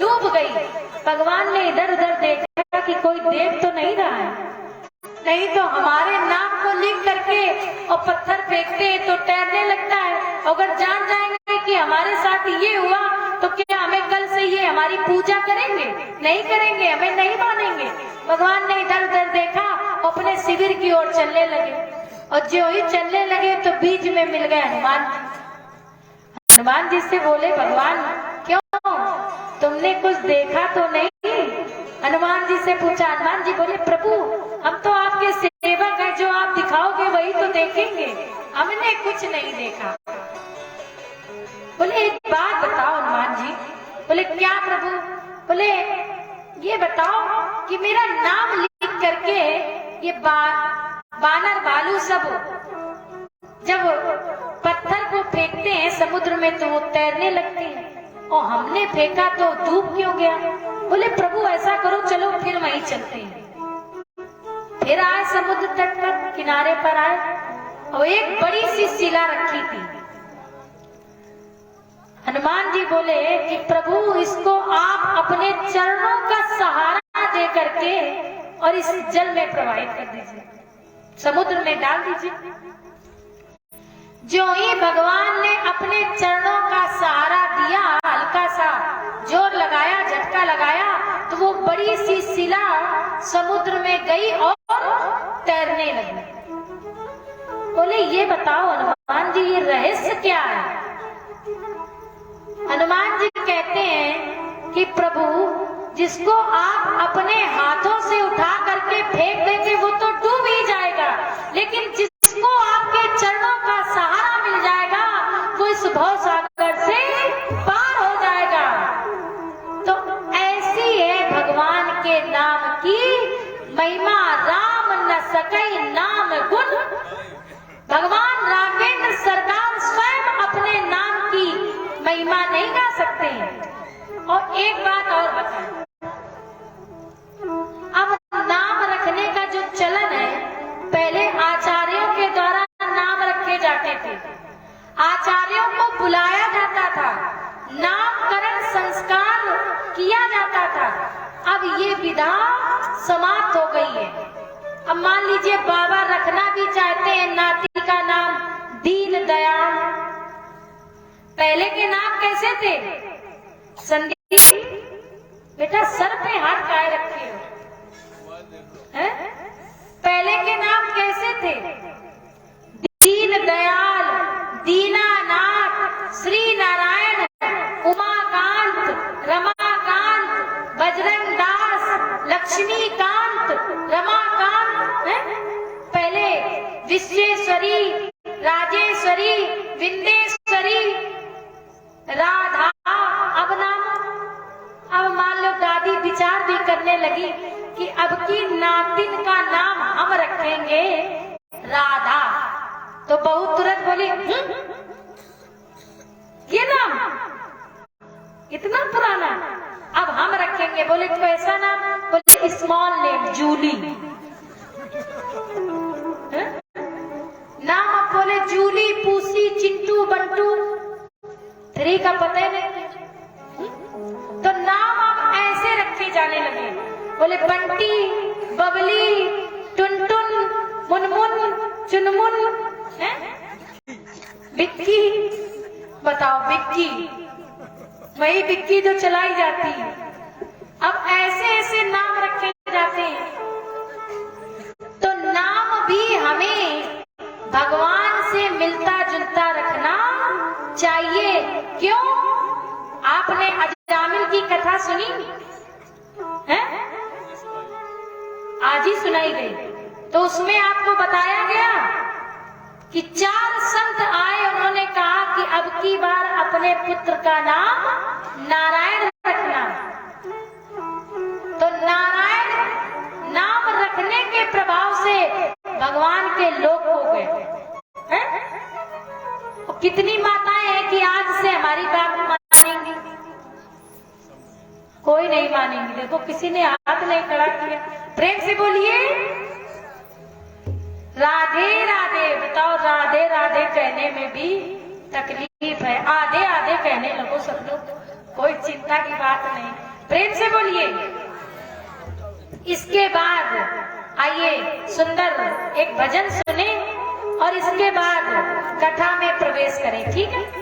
डूब गई। भगवान ने इधर उधर देखा कि कोई देख तो नहीं रहा है, नहीं तो हमारे नाम को लिख करके और पत्थर फेंकते तो तैरने लगता है। अगर जान जाएंगे कि हमारे साथ ये हुआ तो क्या हमें कल से ये हमारी पूजा करेंगे? नहीं करेंगे, हमें नहीं मानेंगे। भगवान ने इधर उधर देखा, अपने शिविर की ओर चलने लगे, और जो ही चलने लगे तो बीच में मिल गए हनुमान जी। हनुमान जी से बोले, भगवान क्यों, तुमने कुछ देखा तो नहीं? हनुमान जी से पूछा। हनुमान जी बोले, प्रभु हम तो आपके सेवक हैं, जो आप दिखाओगे वही तो देखेंगे, हमने कुछ नहीं देखा। बोले एक बात बताओ हनुमान जी। बोले क्या प्रभु? बोले ये बताओ कि मेरा नाम लिख करके ये बानर भालू सब जब पत्थर को फेंकते हैं समुद्र में तो वो तैरने लगते हैं, और हमने फेंका तो डूब क्यों गया? बोले प्रभु ऐसा करो, चलो फिर वहीं चलते हैं। फिर आए समुद्र तट पर, किनारे पर आए, और एक बड़ी सी शिला रखी थी। हनुमान जी बोले कि प्रभु इसको आप अपने चरणों का सहारा दे करके और इस जल में प्रवाहित कर दीजिए, समुद्र में डाल दीजिए। जो ही भगवान ने अपने चरणों का सहारा दिया, हल्का सा जोर लगाया, झटका लगाया, तो वो बड़ी सी शिला समुद्र में गई और तैरने लगी। बोले ये बताओ हनुमान जी ये रहस्य क्या है? हनुमान जी कहते हैं कि प्रभु जिसको आप अपने हाथों से उठा करके फेंक देंगे वो तो डूब ही जाएगा, लेकिन जिसको आपके चरणों का सहारा मिल जाएगा वो इस भव सागर से पार हो जाएगा। तो ऐसी है भगवान के नाम की महिमा, राम न सकई नाम गुण। भगवान राघवेंद्र सरकार स्वयं अपने नाम की महिमा नहीं गा सकते हैं। और एक बात और बताएं, अब नाम रखने का जो चलन है, पहले आचार्यों के द्वारा नाम रखे जाते थे, आचार्यों को बुलाया जाता था, नामकरण संस्कार किया जाता था। अब ये विधा समाप्त हो गई है। अब मान लीजिए बाबा रखना भी चाहते हैं नाती का नाम दीन दयाल। पहले के नाम कैसे थे? संध्या बेटा सर पे हाथ काहे रखे हो? हैं? पहले के नाम कैसे थे? दीन दयाल, दीनानाथ, श्री नारायण, उमाकांत, रमाकांत, बजरंग दास, लक्ष्मीकांत, रमाकांत। पहले विश्वेश्वरी, राजेश्वरी, विंदेश्वरी, राधा। अब नाम, अब मान लो दादी विचार भी करने लगी कि अब की नातिन का नाम हम रखेंगे राधा। तो बहू तुरंत बोली ये नाम इतना पुराना, अब हम रखेंगे। बोले तो ऐसा नाम? बोले स्मॉल नेम, जूली। नाम अब बोले जूली, पूसी, चिंटू, बंटू, थ्री का पता ही नहीं। तो नाम अब ऐसे रखे जाने लगे। बोले बंटी, बबली, टुनटुन, मुनमुन, चुनमुन, बिक्की। बताओ बिक्की, वही बिक्की जो चलाई जाती है। अब ऐसे ऐसे नाम रखे जाते हैं। तो नाम भी हमें भगवान से मिलता जुलता रखना चाहिए। क्यों? आपने अजामिल की कथा सुनी है? आज ही सुनाई गई। तो उसमें आपको बताया गया कि 4 संत आए, उन्होंने कहा कि अब की बार अपने पुत्र का नाम नारायण रखना। तो नारायण नाम रखने के प्रभाव से भगवान के लोग हो गए। कितनी माताएं हैं कि आज से हमारी बात मानेंगी? कोई नहीं मानेंगी। देखो किसी ने हाथ नहीं खड़ा किया। प्रेम से बोलिए राधे राधे। बताओ राधे राधे कहने में भी तकलीफ है। आधे आधे कहने लगो सब लोग, कोई चिंता की बात नहीं। प्रेम से बोलिए। इसके बाद आइए सुंदर एक भजन सुने और इसके बाद कथा में प्रवेश करें। ठीक है?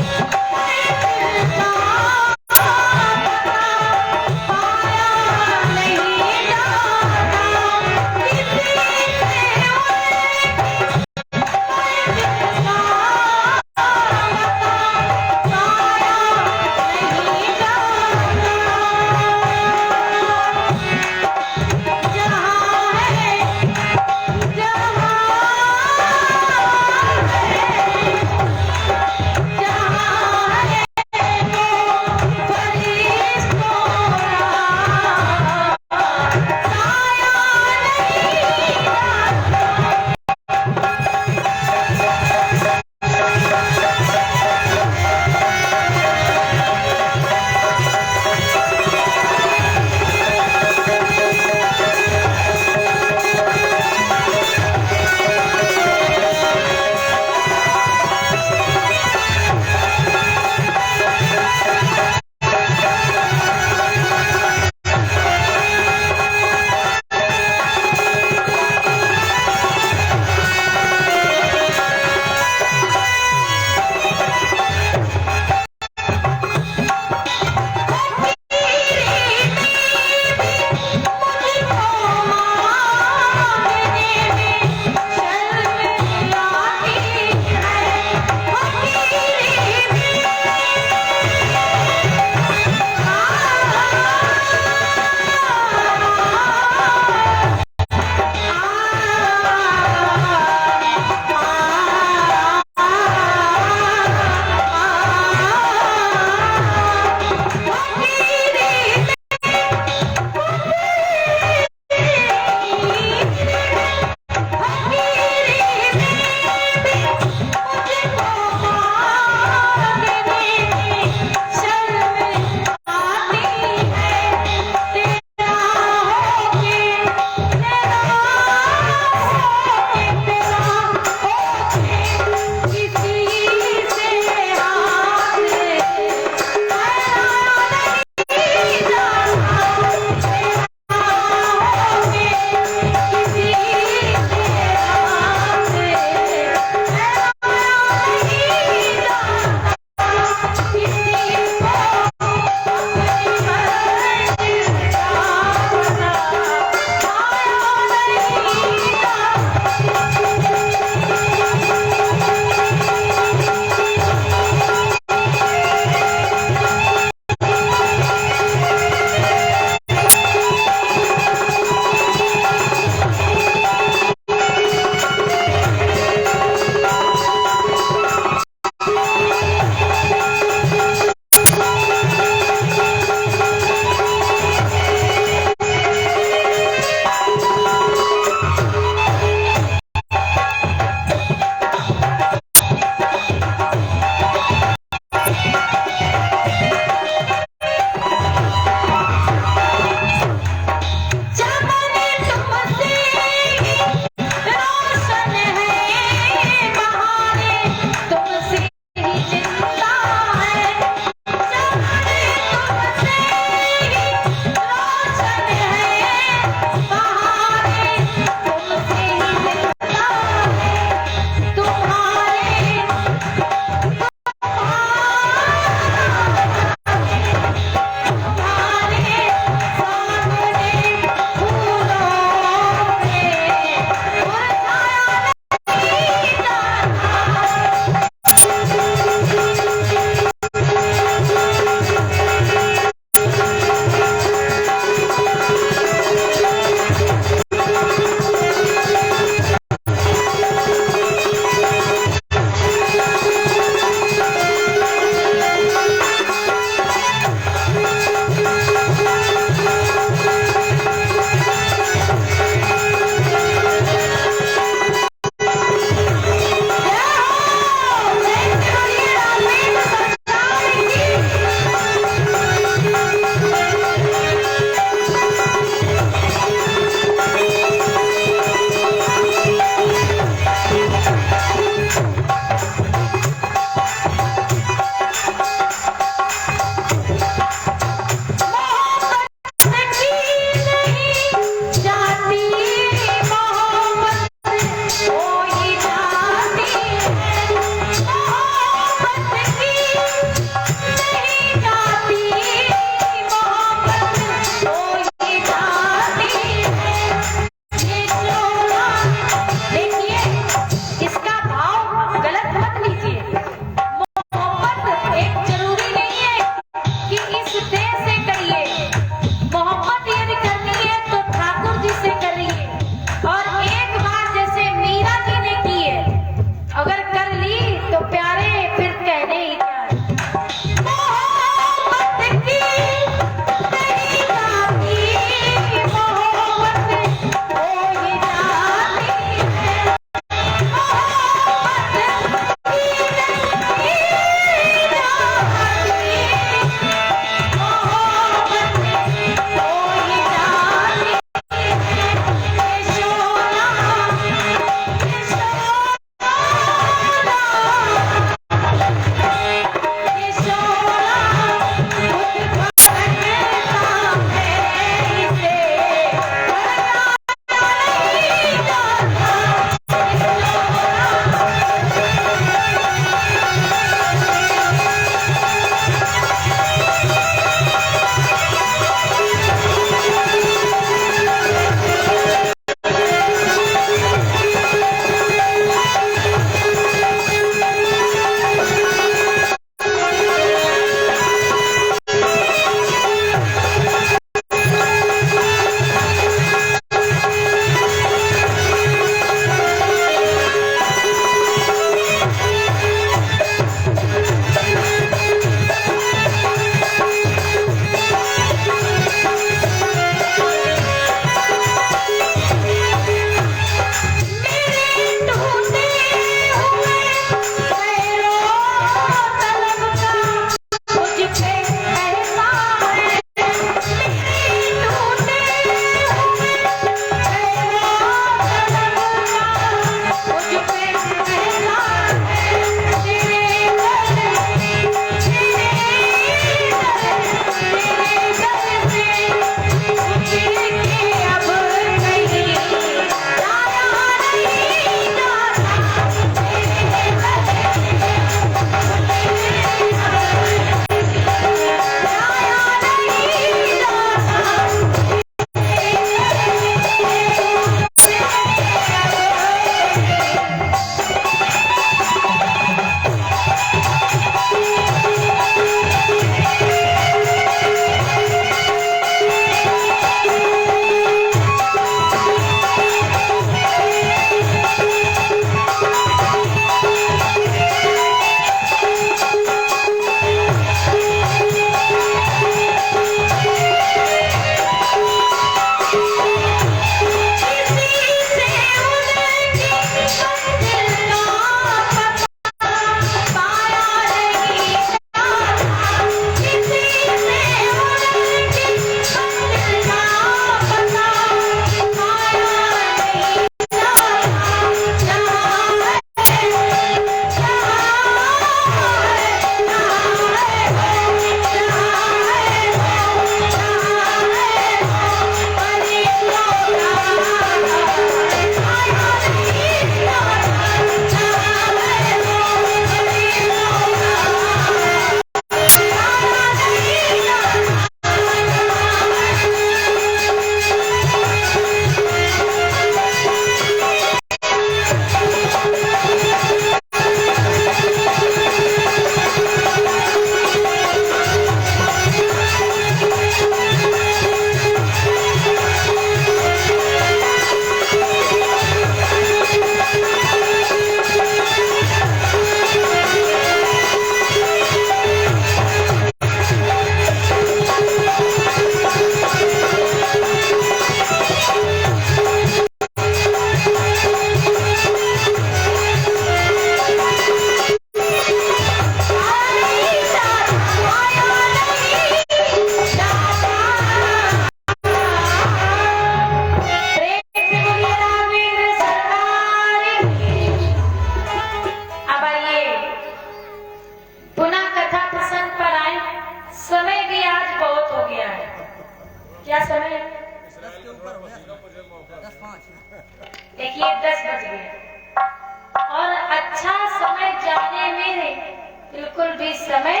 भी समय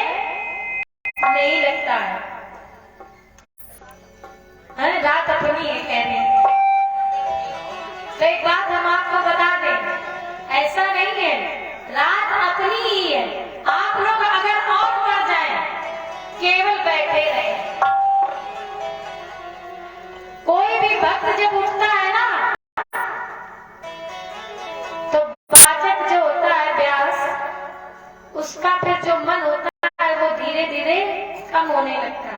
नहीं लगता है। रात अपनी है कह रहे। तो एक बात हम आपको बता दें, ऐसा नहीं है, रात अपनी ही है। आप लोग अगर और कर जाएं, केवल बैठे रहे। कोई भी भक्त जब उठता है ना, तो वाचक जो होता है व्यास, उसका फिर जो मन होता है वो धीरे धीरे कम होने लगता है।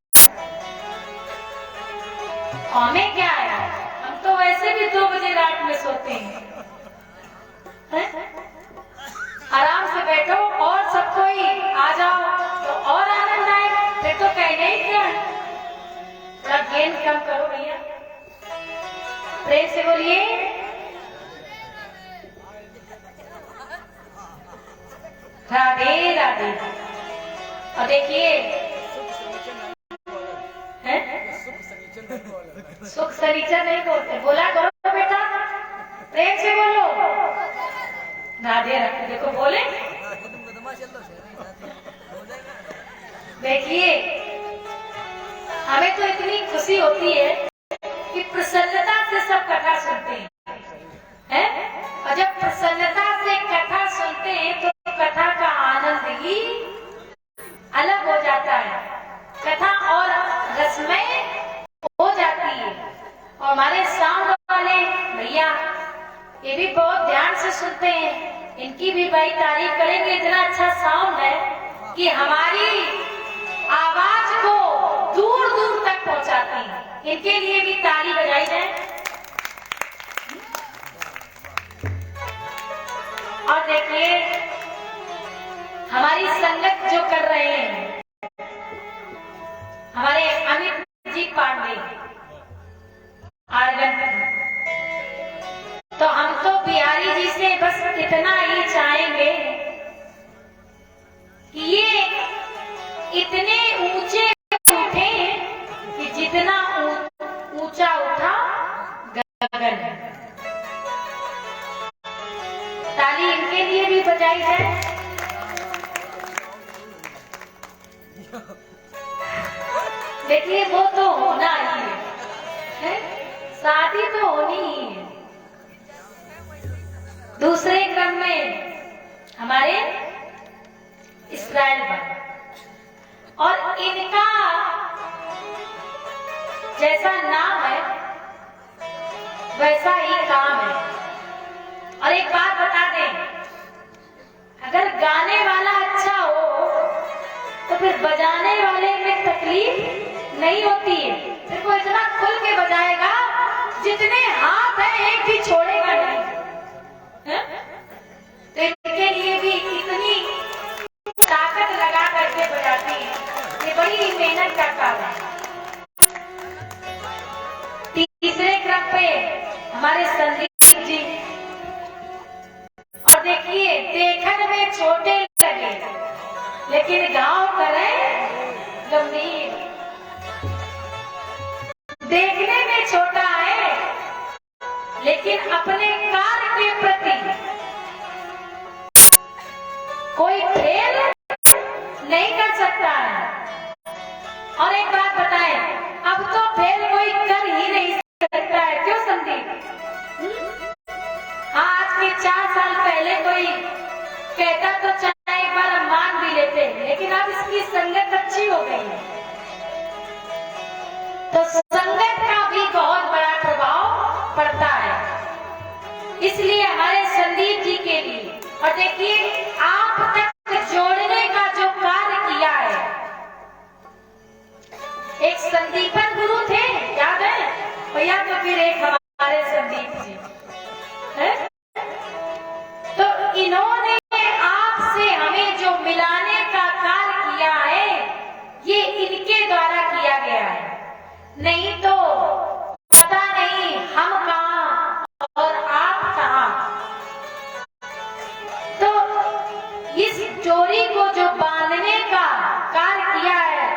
हमें क्या है, हम तो वैसे भी 2 बजे रात में सोते हैं। आराम से बैठो और सब कोई आ जाओ तो और आनंद आए। फिर तो कहने ही क्या, थोड़ा गेंद कम करो भैया, प्रेम से बोलिए। राधे राधे। और देखिए, सुख शनिचर नहीं बोलते, बोला करो बेटा, प्रेम से बोलो। राधे राधे। देखो बोले। देखिए, हमें तो इतनी खुशी होती है कि प्रसन्नता से सब कथा सुनते हैं, और जब प्रसन्नता से कथा सुनते हैं तो कथा का आनंद ही अलग हो जाता है। कथा और रसमय हो जाती है। और हमारे साउंड वाले भैया ये भी बहुत ध्यान से सुनते हैं, इनकी भी भाई तारीफ करेंगे। इतना अच्छा साउंड है कि हमारी आवाज को दूर दूर तक पहुंचाती है। इनके लिए भी ताली बजाई जाए। और देखिए, हमारी संगत जो कर रहे हैं हमारे अमित जी पांडे आर्गन, तो हम तो बिहारी जी से बस इतना ही चाहेंगे कि ये इतने ऊंचे उठे कि जितना ऊंचा उठा गगन। ताली इनके लिए भी बजाई जाए। देखिए, वो तो होना ही है, शादी तो होनी ही है। दूसरे क्रम में हमारे इस्राइल भाई, और इनका जैसा नाम है वैसा ही काम है। और एक बात बता दें, अगर गाने वाला अच्छा हो तो फिर बजाने वाले में तकलीफ नहीं होती है। फिर वो इतना खुल के बजाएगा, जितने हाथ है एक भी छोड़ेगा नहीं। तो इनके लिए भी इतनी ताकत लगा करके बजाती है, ये बड़ी मेहनत का काम है। तीसरे क्रम पे हमारे संदीप जी, और देखिए, देखने में छोटे लगे लेकिन गांव करें गंभीर। देखने में छोटा है लेकिन अपने कार्य के प्रति कोई खेल नहीं कर सकता है। और एक बात बताएं, अब तो फेल कोई कर ही नहीं सकता है। क्यों संदीप? आज के 4 साल पहले कोई कहता तो चाहे एक बार हम मान भी लेते, लेकिन अब इसकी संगत अच्छी हो गई है। तो संगत का भी बहुत बड़ा प्रभाव पड़ता है। इसलिए हमारे संदीप जी के लिए, और देखिए, आप तक जोड़ने का जो कार्य किया है, एक संदीपन गुरु थे, याद है भैया? तो फिर एक हमारे संदीप जी है? तो इन्होंने आपसे हमें जो मिलाने का कार्य किया है, ये इनके द्वारा किया गया है। नहीं तो पता नहीं हम कहां और आप कहां। तो इस जोड़ी को जो बांधने का कार्य किया है,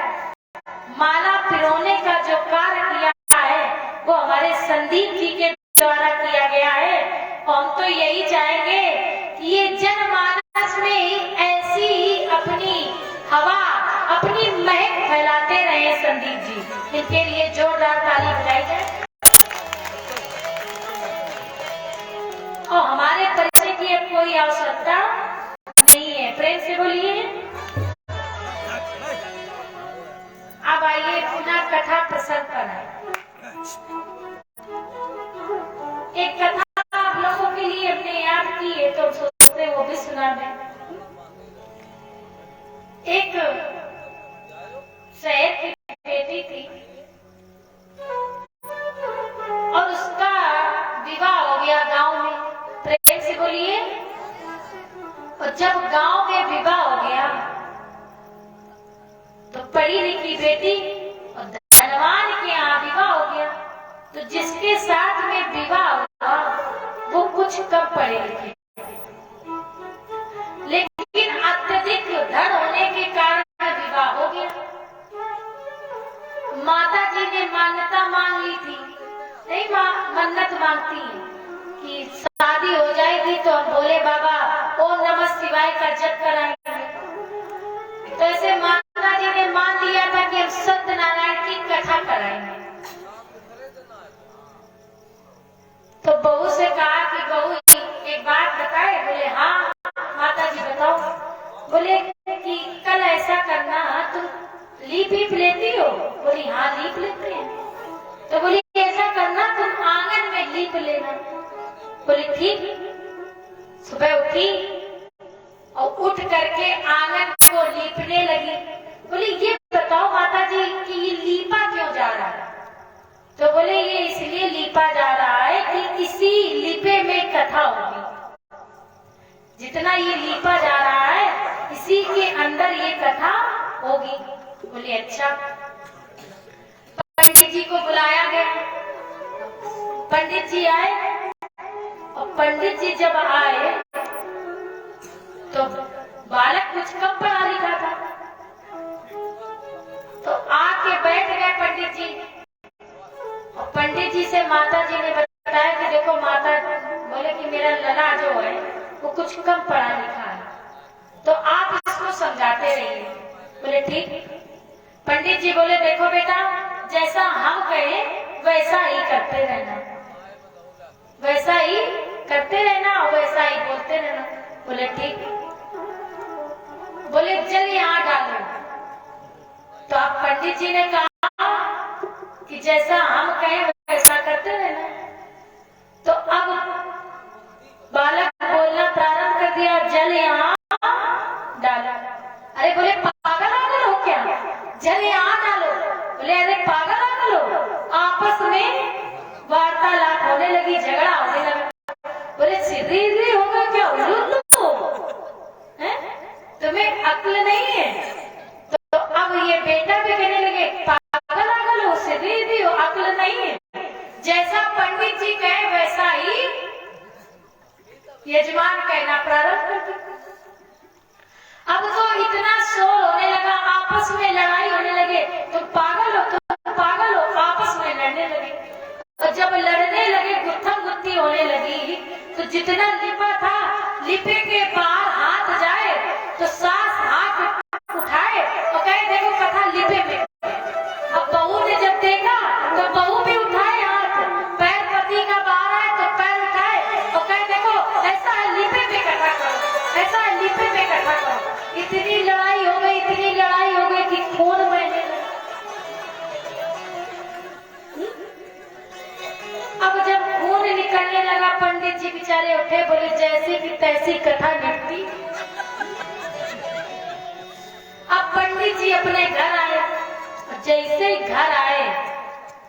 माला पिरोने का जो कार्य किया है, वो हमारे संदीप जी के द्वारा किया गया है। और हम तो यही चाहेंगे कि ये जनमानस में ऐसी ही अपनी जी, इनके लिए जोरदार ताली बजाई जाए। और हमारे परिचय की अब कोई आवश्यकता नहीं है, प्रेम से बोलिए। अब आइए पुनः कथा प्रसंग पर आए। एक कथा आप लोगों के लिए हमने याद की है तो सोचते वो भी सुना दें। एक शहर की बेटी थी और उसका विवाह हो गया गांव में, प्रेम से बोलिए। और जब गांव में विवाह हो गया तो पढ़ी लिखी बेटी और धनवान के यहाँ विवाह हो गया, तो जिसके साथ में विवाह हुआ वो कुछ कम पढ़े लिखे, लेकिन अत्यधिक धन होने के कारण विवाह हो गया। माता जी ने मान्यता मांग ली थी, नहीं मन्नत मांगती है कि शादी हो जाएगी तो हम भोले बाबा ओम नमः शिवाय का जप कराएंगे। तो ऐसे माता जी ने मान लिया था कि हम सत्यनारायण की कथा कराएंगे। तो बहू से कहा कि बहू एक बात बताए। बोले हाँ माता जी बताओ। बोले कि कल ऐसा करना, तुम लीप वीप लेती हो? बोली हाँ लीप लेते हैं। तो बोली ऐसा करना, तुम आंगन में लीप लेना। बोली ठीक। सुबह उठी और उठ करके आंगन को लीपने लगी। बोली ये बताओ माता जी कि ये लीपा क्यों जा रहा है? तो बोले ये इसलिए लीपा जा रहा है कि इसी लीपे में कथा होगी। जितना ये लीपा जा रहा है इसी के अंदर ये कथा होगी। बोले अच्छा। पंडित जी को बुलाया गया। पंडित जी आए और पंडित जी जब आए तो बालक कुछ कम पढ़ा लिखा था, तो आके बैठ गए पंडित जी। और पंडित जी से माता जी ने बताया कि देखो माता, बोले कि मेरा लला जो है वो कुछ कम पढ़ा लिखा है, तो आप इसको समझाते रहिए। बोले ठीक। पंडित जी बोले देखो बेटा, जैसा हम कहे वैसा ही करते रहना, वैसा ही करते रहना और वैसा ही बोलते रहना। बोले ठीक। बोले जल यहाँ डालो। तो आप पंडित जी ने कहा कि जैसा हम कहें वैसा करते रहना। तो अब बालक बोलना प्रारंभ कर दिया, जल यहाँ डालो। अरे बोले पागल आगल हो क्या, जल यहाँ डालो? बोले अरे पागल आगल हो? आपस में वार्तालाप होने लगी, झगड़ा होने लगा। बोले सीधी होगा क्या, उल्लू तुम्हें अक्ल नहीं है? तो अब ये बेटा भी कहने लगे पागल आगल हो, सीधी हो, अक्ल नहीं है। जैसा पंडित जी कहे वैसा ही यजमान कहना प्रारंभ कर दिया। अब तो इतना शोर होने लगा, आपस में लड़ाई होने लगे। तुम पागल हो, तुम पागल हो, आपस में लड़ने लगे। और जब लड़ने लगे, गुत्थम गुत्थी होने लगी, तो जितना लिपा था लिपे के बाहर हाथ जाए तो सास हाथ उठाए और कहे देखो कथा लिपे में। अब बहू ने जब देखा तो बहू भी उठाए हाथ, पैर पति का बाहर आए तो पैर उठाए और कहे देखो ऐसा है लिपे में कथा करो, ऐसा है लिपे में कथा करो। इतनी लड़ाई हो गई, इतनी लड़ाई हो गई कि खून बहने लगा। अब जब खून निकलने लगा, पंडित जी बेचारे उठे, बोले जैसी की तैसी कथा निपटी। अब पंडित जी अपने घर आए। जैसे ही घर आए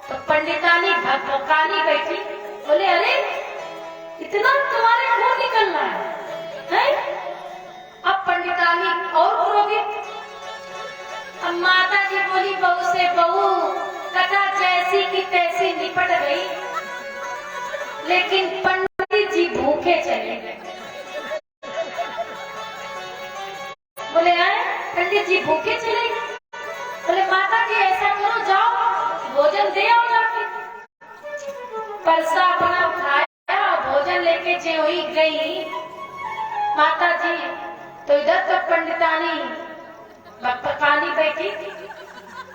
तो पंडितानी भकानी बैठी। बोले अरे इतना तुम्हारे खून निकलना है? अब पंडितानी और क्रोधित। अब माता जी बोली बहू से, बहू कथा जैसी की तैसी निपट गई, लेकिन पंडित जी भूखे चले गए। बोले आए पंडित जी भूखे चले गए? बोले माता जी ऐसा करो, जाओ भोजन दे आओ जाके। परसा अपना उठाया और भोजन लेके जो ही गई माता जी, तो इधर तो पंडितानी पकानी बैठी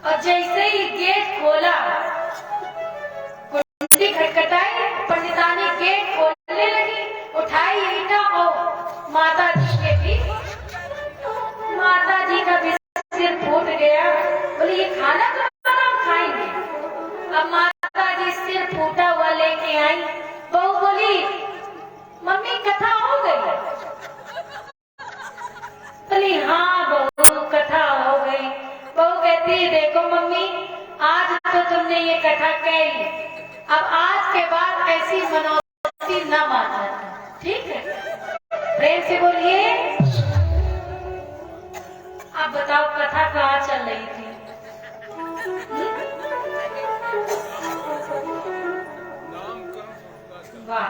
और जैसे ही गेट खोला, कुंडी खटखटाई, पंडितानी गेट खोलने लगी, उठाई ईटा और माता जी के भी, माता जी का भी सिर फूट गया। बोले ये खाना कब हम खाएंगे? अब माता जी सिर फूटा हुआ लेके आई। बहू बोली मम्मी कथा हो गई? बोली हाँ बहू कथा हो गई। बहू कहती देखो मम्मी, आज तो तुमने ये कथा कही, अब आज के बाद ऐसी मनौती न मानना, ठीक है? प्रेम से बोलिए। अब बताओ कथा कहाँ चल रही थी? वाह,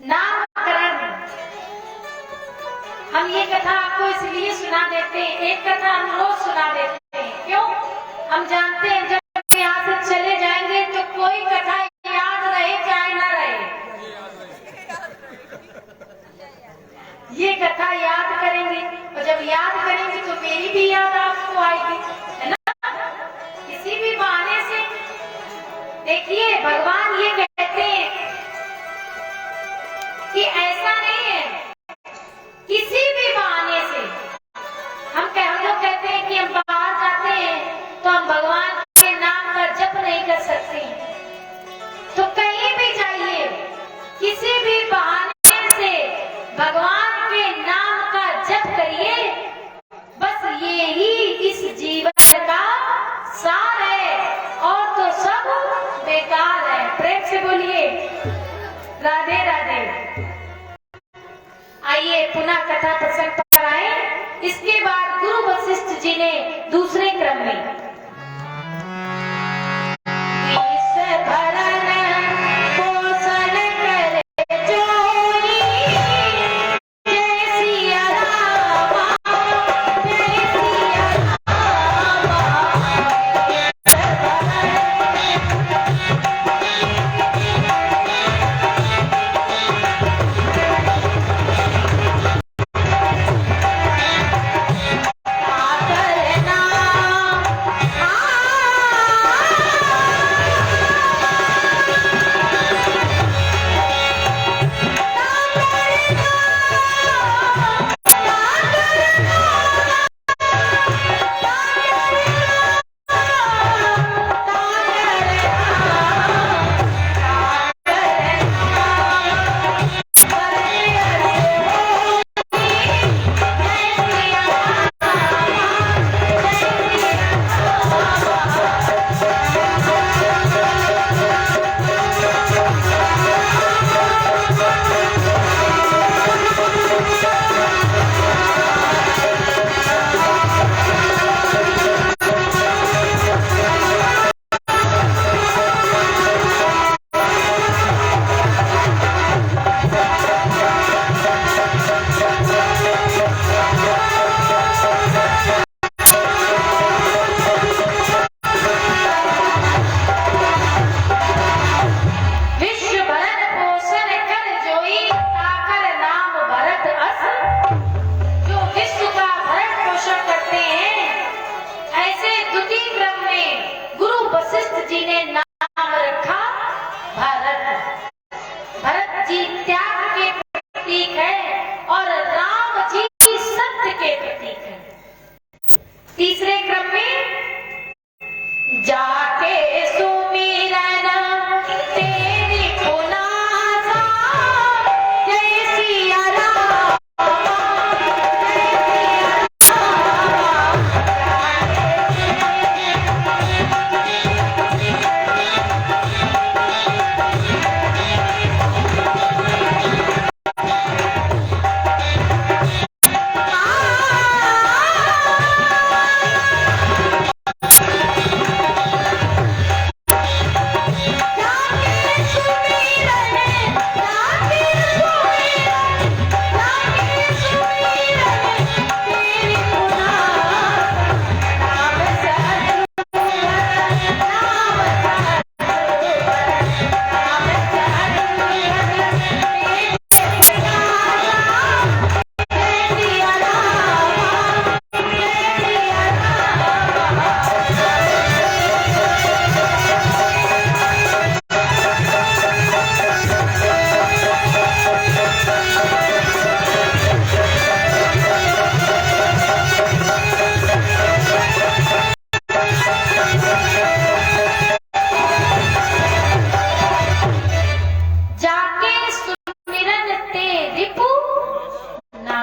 नामकरण। हम ये कथा आपको इसलिए सुना देते हैं, एक कथा हम रोज सुना देते हैं। क्यों? हम जानते हैं जब यहाँ से चले जाएंगे तो कोई कथा याद रहे चाहे ना रहे, ये कथा याद करेंगे, और जब याद करेंगे तो मेरी भी याद आपको आएगी, है ना? किसी भी बहाने से। देखिए भगवान ये कहते हैं कि ऐसा नहीं है, किसी भी बहाने से हम लोग कहते हैं कि हम बाहर जाते हैं तो हम भगवान के नाम का जप नहीं कर सकते, तो कहीं भी जाइए किसी भी बहाने से भगवान के नाम का जप करिए, बस ये ही इस जीवन का सार है, और तो सब बेकार है। प्रेम से बोलिए राधे राधे। आइए पुनः कथा प्रसंग पर आए। इसके बाद गुरु वशिष्ठ जी ने दूसरे क्रम में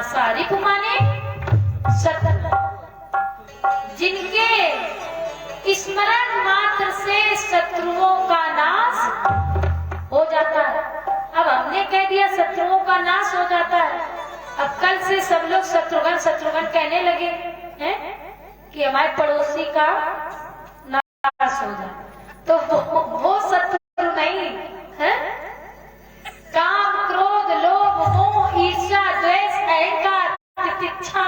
सांसारिक माने शत्रु, जिनके स्मरण मात्र से शत्रुओं का नाश हो जाता है। अब हमने कह दिया शत्रुओं का नाश हो जाता है, अब कल से सब लोग शत्रुघ्न शत्रुघ्न कहने लगे हैं कि हमारे पड़ोसी का नाश हो जाए, तो वो शत्रु नहीं है। काम, क्रोध, लोभ, मोह, ईर्ष्या, द्वेष, अहंकार, तितिक्षा,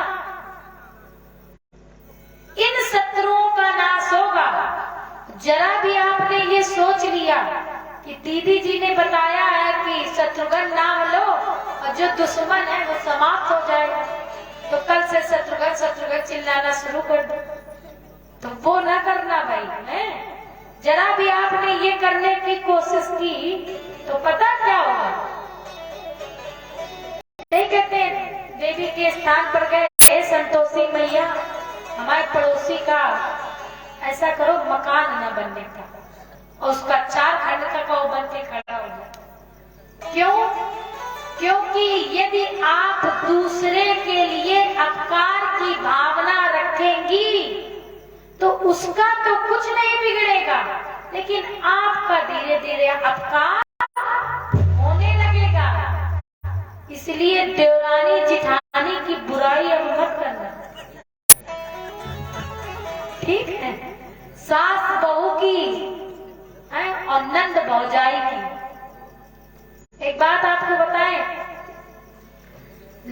इन शत्रुओं का नाश होगा। जरा भी आपने ये सोच लिया कि दीदी जी ने बताया है कि शत्रुघ्न नाम लो और जो दुश्मन है वो समाप्त हो जाएगा, तो कल से शत्रुघ्न शत्रुघ्न चिल्लाना शुरू कर दो, तो वो ना करना भाई है। जरा भी आपने ये करने की कोशिश की तो पता क्या होगा। नहीं कहते देवी के स्थान पर गए, संतोषी मैया हमारे पड़ोसी का ऐसा करो मकान न बनने का, और उसका 4 खंड का कौ बन के खड़ा हो गया। क्यों? क्योंकि यदि आप दूसरे के लिए अपकार की भावना रखेंगी तो उसका तो कुछ नहीं बिगड़ेगा, लेकिन आपका धीरे धीरे अपकार होने लगेगा। इसलिए देवरानी जिठानी की बुराई अब मत करना, ठीक है। सास बहू की है और नंद भौजाई की। एक बात आपको बताएं,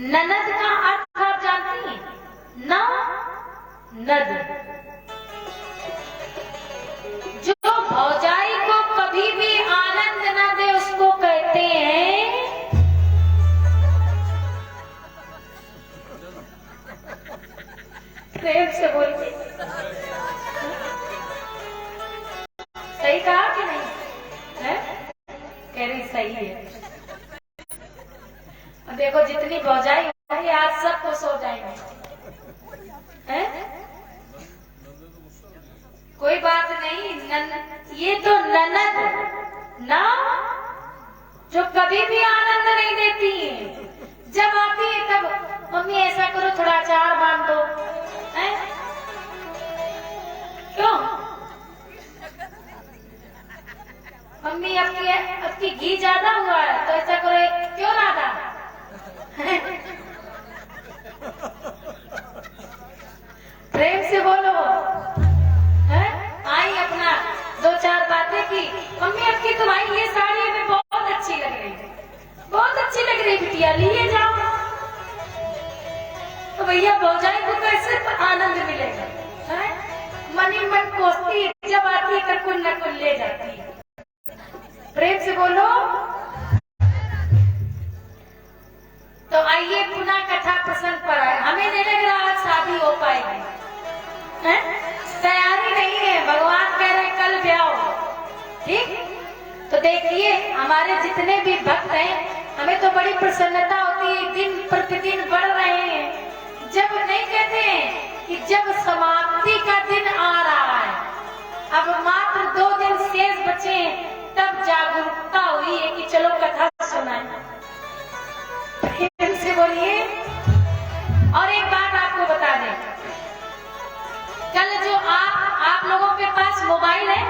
ननद का अर्थ आप जानती हैं? न नद, जो भौजाई को कभी भी आनंद न दे उसको कहते हैं प्रेम से बोलिए, सही कहा कि नहीं है? कह रही सही है। और देखो जितनी भौजाई होगी आज सब खुश हो जाएंगे, है? कोई बात नहीं। ये तो ननद ना जो कभी भी आनंद नहीं देती है, जब आती है तब मम्मी ऐसा करो थोड़ा अचार बांध दो, है? क्यों मम्मी आपकी घी ज्यादा हुआ है तो ऐसा करो, क्यों राधा? प्रेम से बोलो, है? आई अपना 2-4 बातें की, मम्मी आपकी तुम्हारी ये साड़ी हमें बहुत अच्छी लग रही है, बहुत अच्छी लग रही बिटिया, लिए जाओ। तो भैया भौजाई को कैसे आनंद मिलेगा, है? मन ही मन कोसती है, जब आती है तो कुल न कुल ले जाती है। प्रेम से बोलो। तो आइए पुनः कथा प्रसंग पर आए। हमें नहीं लग रहा आज शादी हो पाएगी, है? तैयारी नहीं है, भगवान कह रहे कल ब्याह हो, ठीक? तो देखिए हमारे जितने भी भक्त हैं, हमें तो बड़ी प्रसन्नता होती है, दिन प्रतिदिन बढ़ रहे हैं। जब नहीं कहते हैं कि जब समाप्ति का दिन आ रहा है, अब मात्र 2 दिन शेष बचे, तब जागरूकता हुई है कि चलो कथा सुनाएं। प्रेम से बोलिए। और एक बात आपको बता दें, कल जो आप लोगों के पास मोबाइल है,